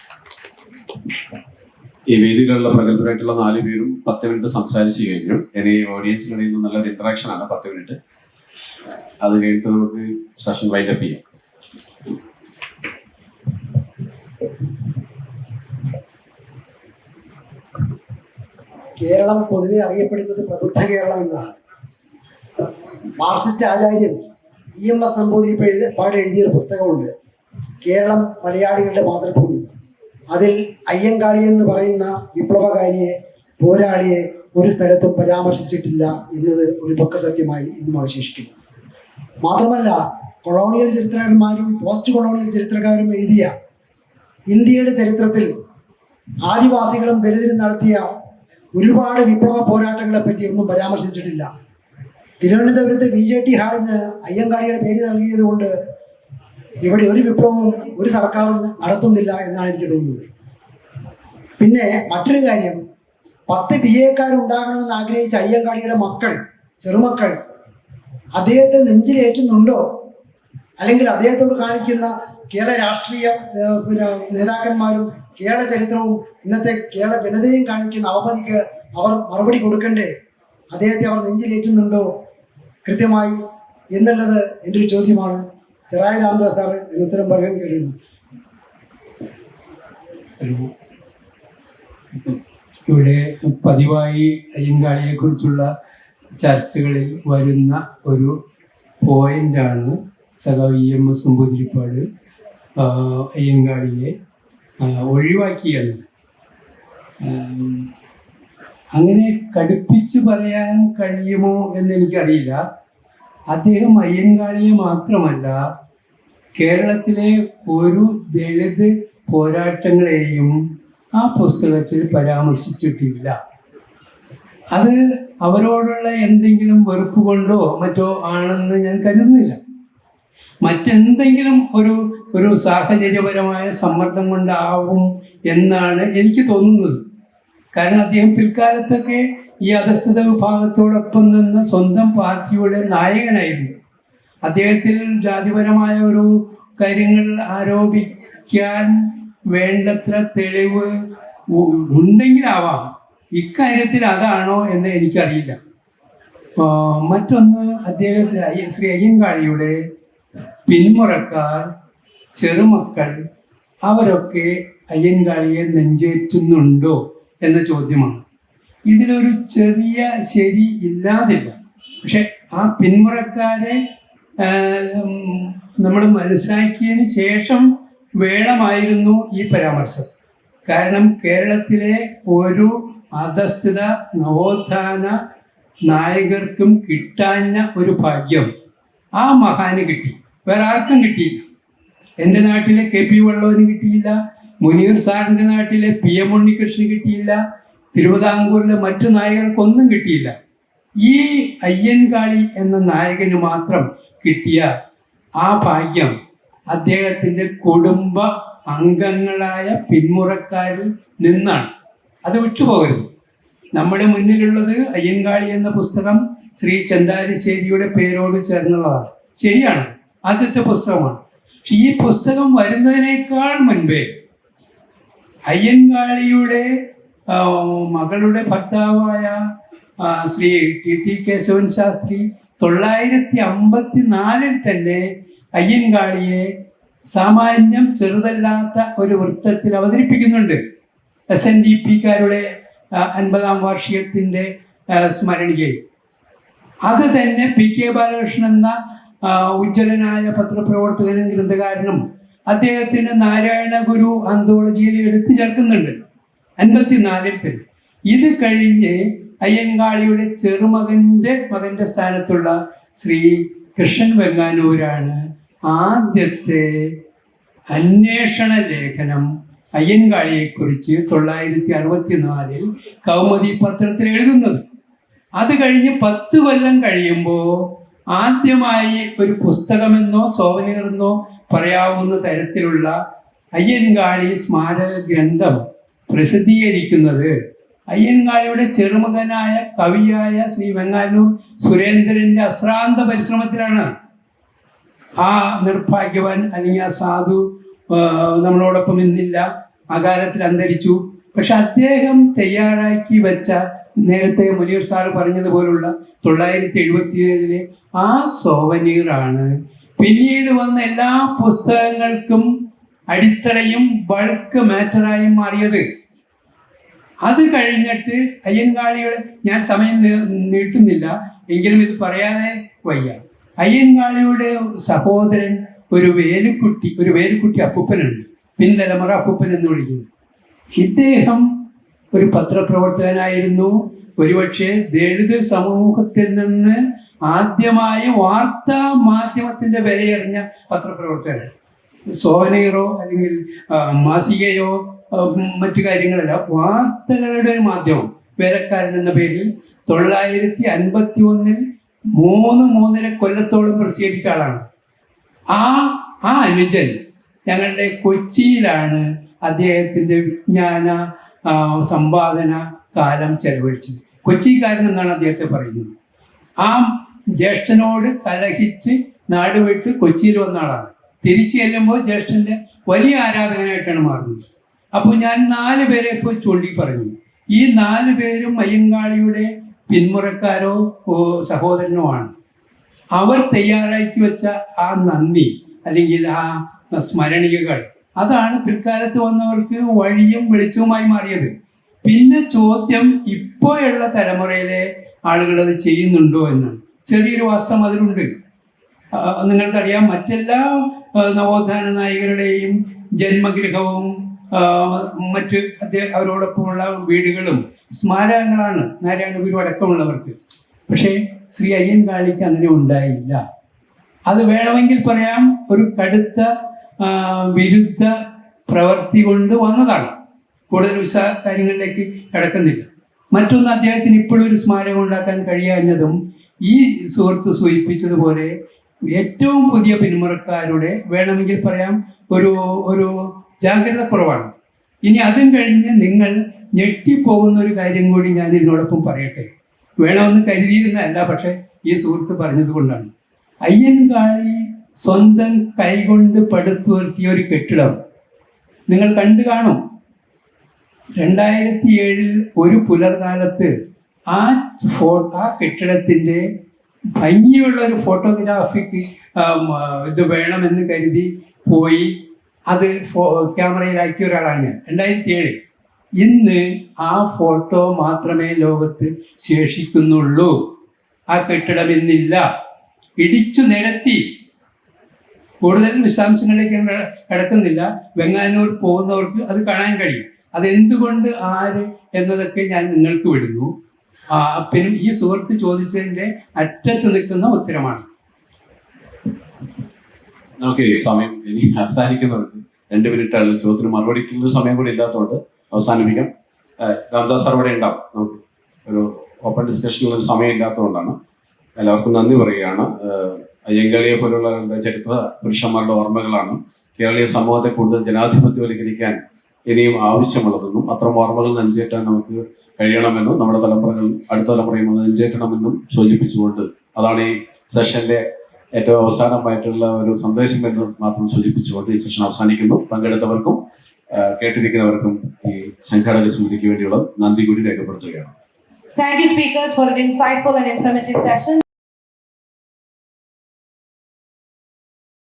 ഈ വേദിയിലുള്ള പ്രഗത്ഭരായിട്ടുള്ള 4 പേരും 10 മിനിറ്റ് സംസാരിച്ചു കഴിഞ്ഞു. ഇനി ഓഡിയൻസിനിടയിൽ നിന്ന് നല്ലൊരു ഇന്ററാക്ഷൻ ആണ് 10 മിനിറ്റ്. അത് കഴിഞ്ഞിട്ട് നമുക്ക് സെഷൻ വൈൻഡപ്പ് ചെയ്യാം. കേരളം പൊതുവെ അറിയപ്പെടുന്നത് പ്രബുദ്ധ കേരളം എന്നാണ്. മാർക്സിസ്റ്റ് ആചാര്യൻ EMS നമ്പൂതിരിപ്പാട് എഴുതിയൊരു പുസ്തകമുണ്ട്, കേരളം മലയാളികളുടെ മാതൃഭൂമി. അതിൽ അയ്യങ്കാളി എന്ന് പറയുന്ന വിപ്ലവകാരിയെ, പോരാളിയെ ഒരു സ്ഥലത്തും പരാമർശിച്ചിട്ടില്ല എന്നത് ഒരു ദുഃഖസത്യമായി ഇന്നും അവശേഷിക്കുന്നു. മാത്രമല്ല, കൊളോണിയൽ ചരിത്രകാരന്മാരും പോസ്റ്റ് കൊളോണിയൽ ചരിത്രകാരും എഴുതിയ ഇന്ത്യയുടെ ചരിത്രത്തിൽ ആദിവാസികളും ദലിതരും നടത്തിയ ഒരുപാട് വിപ്ലവ പോരാട്ടങ്ങളെ പറ്റി ഒന്നും പരാമർശിച്ചിട്ടില്ല. തിരുവനന്തപുരത്ത് VJT ഹാളിന് അയ്യങ്കാളിയുടെ പേര് നൽകിയത് കൊണ്ട് ഇവിടെ ഒരു വിപ്ലവവും ഒരു സർക്കാരും നടത്തുന്നില്ല എന്നാണ് എനിക്ക് തോന്നുന്നത്. പിന്നെ മറ്റൊരു കാര്യം, 10 BA-ക്കാരുണ്ടാകണമെന്ന് ആഗ്രഹിച്ച അയ്യങ്കാളിയുടെ ചെറുമക്കൾ അദ്ദേഹത്തെ നെഞ്ചിലേറ്റുന്നുണ്ടോ? അല്ലെങ്കിൽ അദ്ദേഹത്തോട് കാണിക്കുന്ന കേരള രാഷ്ട്രീയ നേതാക്കന്മാരും കേരള ചരിത്രവും ഇന്നത്തെ കേരള ജനതയും കാണിക്കുന്ന അവമതിക്ക് അവർ മറുപടി കൊടുക്കണ്ടേ? അദ്ദേഹത്തെ അവർ നെഞ്ചിലേറ്റുന്നുണ്ടോ കൃത്യമായി എന്നുള്ളത് എൻ്റെ ഒരു ചോദ്യമാണ്. ചെറായി രാമദാസ് സാറ് എന്ന് ഉത്തരം പറയാൻ കഴിയുന്നു. ഇവിടെ പതിവായി അയ്യങ്കാളിയെ കുറിച്ചുള്ള ചർച്ചകളിൽ വരുന്ന ഒരു പോയിന്റാണ് സഖാവ് EMS നമ്പൂതിരിപ്പാട് അയ്യങ്കാളിയെ ഒഴിവാക്കി എന്നത്. അങ്ങനെ കടുപ്പിച്ച് പറയാൻ കഴിയുമോ എന്നെനിക്കറിയില്ല. അദ്ദേഹം അയ്യങ്കാളിയെ മാത്രമല്ല, കേരളത്തിലെ ഒരു ദളിത് പോരാട്ടങ്ങളെയും ആ പുസ്തകത്തിൽ പരാമർശിച്ചിട്ടില്ല. അത് അവരോടുള്ള എന്തെങ്കിലും വെറുപ്പ് കൊണ്ടോ മറ്റോ ആണെന്ന് ഞാൻ കരുതുന്നില്ല. മറ്റെന്തെങ്കിലും ഒരു സാഹചര്യപരമായ സമ്മർദ്ദം കൊണ്ടാവും എന്നാണ് എനിക്ക് തോന്നുന്നത്. കാരണം അദ്ദേഹം പിൽക്കാലത്തൊക്കെ ഈ അധസ്ഥിത വിഭാഗത്തോടൊപ്പം നിന്ന് സ്വന്തം പാർട്ടിയുടെ നായകനായിരുന്നു. അദ്ദേഹത്തിൽ ജാതിപരമായ ഒരു കാര്യങ്ങൾ ആരോപിക്കാൻ വേണ്ടത്ര തെളിവ് ഉണ്ടെങ്കിലാവാം. ഇക്കാര്യത്തിൽ അതാണോ എന്ന് എനിക്കറിയില്ല. മറ്റൊന്ന്, ശ്രീ അയ്യങ്കാളിയുടെ പിന്മുറക്കാർ, ചെറുമക്കൾ, അവരൊക്കെ അയ്യങ്കാളിയെ നെഞ്ചേറ്റുന്നുണ്ടോ എന്ന ചോദ്യമാണ്. ഇതിലൊരു ചെറിയ ശരി ഇല്ലാതില്ല. പക്ഷെ ആ പിന്മുറക്കാരെ നമ്മൾ മനസ്സിലാക്കിയതിന് ശേഷം വേണമായിരുന്നു ഈ പരാമർശം. കാരണം കേരളത്തിലെ ഒരു അധസ്ഥിത നവോത്ഥാന നായകർക്കും കിട്ടാഞ്ഞ ഒരു ഭാഗ്യം ആ മഹാന് കിട്ടി, വേറെ ആർക്കും കിട്ടിയില്ല. എൻ്റെ നാട്ടിലെ KP വള്ളവന് കിട്ടിയില്ല, മുനീർ സാറിൻ്റെ നാട്ടിലെ PM ഉണ്ണികൃഷ്ണന് കിട്ടിയില്ല, തിരുവിതാംകൂറിലെ മറ്റു നായകർക്കൊന്നും കിട്ടിയില്ല. ഈ അയ്യൻകാളി എന്ന നായകന് മാത്രം കിട്ടിയ ആ ഭാഗ്യം അദ്ദേഹത്തിൻ്റെ കുടുംബ അംഗങ്ങളായ പിന്മുറക്കാരിൽ നിന്നാണ്. അത് വിട്ടുപോകരുത്. നമ്മുടെ മുന്നിലുള്ളത് അയ്യൻകാളി എന്ന പുസ്തകം ശ്രീ ചെന്താലിശ്ശേരിയുടെ പേരോട് ചേർന്നുള്ളതാണ്. ശരിയാണ്, ആദ്യത്തെ പുസ്തകമാണ്. പക്ഷെ ഈ പുസ്തകം വരുന്നതിനേക്കാൾ മുൻപേ അയ്യൻകാളിയുടെ മകളുടെ ഭർത്താവായ ശ്രീ TT കേശവൻ ശാസ്ത്രി 954 തന്നെ അയ്യൻകാളിയെ സാമാന്യം ചെറുതല്ലാത്ത ഒരു വൃത്തത്തിൽ അവതരിപ്പിക്കുന്നുണ്ട്. SNDPക്കാരുടെ 50ാം വാർഷികത്തിൻ്റെ സ്മരണികയിൽ. അത് തന്നെ PK ബാലകൃഷ്ണൻ എന്ന ഉജ്ജ്വലനായ പത്രപ്രവർത്തകനും ഗ്രന്ഥകാരനും അദ്ദേഹത്തിൻ്റെ നാരായണ ഗുരു ആന്തോളജിയിൽ എടുത്തു ചേർക്കുന്നുണ്ട് 54 തന്നെ. ഇത് കഴിഞ്ഞ് അയ്യൻകാളിയുടെ മകൻ്റെ സ്ഥാനത്തുള്ള ശ്രീ കൃഷ്ണൻ വെങ്ങാനൂരാണ് ആദ്യത്തെ അന്വേഷണ ലേഖനം അയ്യൻകാളിയെക്കുറിച്ച് 964 കൗമുദി പത്രത്തിൽ എഴുതുന്നത്. അത് കഴിഞ്ഞ് 10 കൊല്ലം കഴിയുമ്പോൾ ആദ്യമായി ഒരു പുസ്തകമെന്നോ സോവനിയറെന്നോ പറയാവുന്ന തരത്തിലുള്ള അയ്യൻകാളി സ്മാരക ഗ്രന്ഥം പ്രസിദ്ധീകരിക്കുന്നത് അയ്യൻകാളിയുടെ ചെറുമകനായ കവിയായ ശ്രീ വെങ്ങാനൂർ സുരേന്ദ്രൻ്റെ അശ്രാന്ത പരിശ്രമത്തിലാണ്. ആ നിർഭാഗ്യവാൻ അല്ലെങ്കിൽ ആ സാധു നമ്മളോടൊപ്പം ഇന്നില്ല, അകാലത്തിൽ അന്തരിച്ചു. പക്ഷെ അദ്ദേഹം തയ്യാറാക്കി വെച്ച, നേരത്തെ മുനീർ സാറ് പറഞ്ഞതുപോലുള്ള 977 ആ സോവനീറാണ് പിന്നീട് വന്ന എല്ലാ പുസ്തകങ്ങൾക്കും അടിത്തറയും ബൾക്ക് മാറ്ററായും മാറിയത്. അത് കഴിഞ്ഞിട്ട് അയ്യൻകാളിയുടെ, ഞാൻ സമയം നീട്ടുന്നില്ല എങ്കിലും ഇത് പറയാതെ വയ്യ, അയ്യൻകാളിയുടെ സഹോദരൻ ഒരു വേലുക്കുട്ടി അപ്പൂപ്പനുണ്ട്, പിൻതലമുറ അപ്പൂപ്പൻ എന്ന് വിളിക്കുന്നു. ഇദ്ദേഹം ഒരു പത്രപ്രവർത്തകനായിരുന്നു. ഒരുപക്ഷെ ദളിത് സമൂഹത്തിൽ നിന്ന് ആദ്യമായി വാർത്താ മാധ്യമത്തിൻ്റെ വിലയറിഞ്ഞ പത്രപ്രവർത്തകനാണ്. സോവനീറോ അല്ലെങ്കിൽ മാസികയോ മറ്റു കാര്യങ്ങളല്ല, വാർത്തകളുടെ ഒരു മാധ്യമം. വേലക്കാരൻ എന്ന പേരിൽ 951 3.5 കൊല്ലത്തോളം പ്രസിദ്ധീകരിച്ച ആളാണ്. ആ അനുജൻ ഞങ്ങളുടെ കൊച്ചിയിലാണ് അദ്ദേഹത്തിൻ്റെ വിജ്ഞാന സമ്പാദന കാലം ചെലവഴിച്ചത്. കൊച്ചിക്കാരൻ എന്നാണ് അദ്ദേഹത്തെ പറയുന്നത്. ആ ജ്യേഷ്ഠനോട് കലഹിച്ച് നാടുവിട്ട് കൊച്ചിയിൽ വന്ന ആളാണ്. തിരിച്ചു ചെല്ലുമ്പോൾ ജ്യേഷ്ഠൻ്റെ വലിയ ആരാധകനായിട്ടാണ് മാറുന്നത്. അപ്പോൾ ഞാൻ 4 പേരെ ഇപ്പോൾ ചൂണ്ടി പറഞ്ഞു. ഈ 4 പേരും അയ്യങ്കാളിയുടെ പിന്മുറക്കാരോ സഹോദരനോ ആണ്. അവർ തയ്യാറാക്കി വെച്ച ആ നന്ദി അല്ലെങ്കിൽ ആ സ്മരണികകൾ, അതാണ് പിൽക്കാലത്ത് വന്നവർക്ക് വഴിയും വെളിച്ചവുമായി മാറിയത്. പിന്നെ ചോദ്യം ഇപ്പോഴുള്ള തലമുറയിലെ ആളുകൾ അത് ചെയ്യുന്നുണ്ടോ എന്നാണ്. ചെറിയൊരു വാസ്തവം അതിലുണ്ട്. നിങ്ങൾക്കറിയാം, മറ്റെല്ലാ നവോത്ഥാന നായകരുടെയും ജന്മഗൃഹവും മറ്റ് അവരോടൊപ്പമുള്ള വീടുകളും സ്മാരകങ്ങളാണ് നാരായണ ഗുരു അടക്കമുള്ളവർക്ക്. പക്ഷേ ശ്രീ അയ്യൻകാളിക്ക് അങ്ങനെ ഉണ്ടായില്ല. അത് വേണമെങ്കിൽ പറയാം ഒരു കടുത്ത വിരുദ്ധ പ്രവൃത്തി കൊണ്ട് വന്നതാണ്. കൂടുതൽ കാര്യങ്ങളിലേക്ക് കടക്കുന്നില്ല. മറ്റൊന്ന്, അദ്ദേഹത്തിന് ഇപ്പോഴും ഒരു സ്മാരകം ഉണ്ടാക്കാൻ കഴിയാഞ്ഞതും ഈ സുഹൃത്ത് സൂചിപ്പിച്ചതുപോലെ ഏറ്റവും പുതിയ പിന്മുറക്കാരുടെ വേണമെങ്കിൽ പറയാം ഒരു ഒരു ജാഗ്രത കുറവാണ്. ഇനി അതും കഴിഞ്ഞ് നിങ്ങൾ ഞെട്ടിപ്പോകുന്ന ഒരു കാര്യം കൂടി ഞാൻ ഇതിനോടൊപ്പം പറയട്ടെ. വേണമെന്ന് കരുതിയിരുന്നതല്ല, പക്ഷെ ഈ സുഹൃത്ത് പറഞ്ഞത് കൊണ്ടാണ്. അയ്യൻകാളി സ്വന്തം കൈകൊണ്ട് പടുത്തുയർത്തിയ ഒരു കെട്ടിടം നിങ്ങൾ കണ്ടു കാണും. 2007 ഒരു പുലർകാലത്ത് ആ കെട്ടിടത്തിൻ്റെ ഭംഗിയുള്ള ഒരു ഫോട്ടോഗ്രാഫിക്ക് ഇത് വേണമെന്ന് കരുതി പോയി അത് ക്യാമറയിലാക്കിയ ഒരാളാണ് ഞാൻ. 2007 ഇന്ന് ആ ഫോട്ടോ മാത്രമേ ലോകത്ത് ശേഷിക്കുന്നുള്ളൂ. ആ കെട്ടിടം ഇന്നില്ല, ഇടിച്ചു നിരത്തി. കൂടുതൽ വിശദാംശങ്ങളിലേക്ക് കിടക്കുന്നില്ല. വെങ്ങാനൂർ പോകുന്നവർക്ക് അത് കാണാൻ കഴിയും. അതെന്തുകൊണ്ട്, ആര് എന്നതൊക്കെ ഞാൻ നിങ്ങൾക്ക് വിടുന്നു. പിന്നെ ഈ സുഹൃത്ത് ചോദിച്ചതിൻ്റെ അറ്റത്ത് നിൽക്കുന്ന ഉത്തരമാണ്. നമുക്ക് ഈ സമയം ഇനി അവസാനിക്കുന്നവർക്ക് 2 മിനിറ്റാണ്. ചോദ്യത്തിന് മറുപടിക്കുള്ള സമയം കൂടി ഇല്ലാത്തതുകൊണ്ട് അവസാനിപ്പിക്കാം. രാംദാസ് സാർ ഇവിടെ ഉണ്ടാവും. നമുക്ക് ഒരു ഓപ്പൺ ഡിസ്കഷനുള്ള സമയം ഇല്ലാത്തതുകൊണ്ടാണ്. എല്ലാവർക്കും നന്ദി പറയുകയാണ്. അയ്യങ്കാളിയെ പോലുള്ള ചരിത്ര പുരുഷന്മാരുടെ ഓർമ്മകളാണ് കേരളീയ സമൂഹത്തെ കൂടുതൽ ജനാധിപത്യവൽക്കരിക്കാൻ ഇനിയും ആവശ്യമുള്ളതെന്നും അത്തരം ഓർമ്മകൾ നെഞ്ചേറ്റാൻ നമുക്ക് കഴിയണമെന്നും നമ്മുടെ തലമുറകൾ അടുത്ത തലമുറയും അത് നെഞ്ചേറ്റണമെന്നും സൂചിപ്പിച്ചുകൊണ്ട്, അതാണ് ഈ സെഷന്റെ ഏറ്റവും അവസാനമായിട്ടുള്ള ഒരു സന്ദേശം എന്ന് മാത്രം സൂചിപ്പിച്ചുകൊണ്ട് ഈ സെഷൻ അവസാനിക്കുന്നു. പങ്കെടുത്തവർക്കും കേട്ടിരിക്കുന്നവർക്കും ഈ സംഘാടക സമിതിക്ക് വേണ്ടിയുള്ള നന്ദി കൂടി രേഖപ്പെടുത്തുകയാണ്. Thank you, speakers, for an insightful and informative session.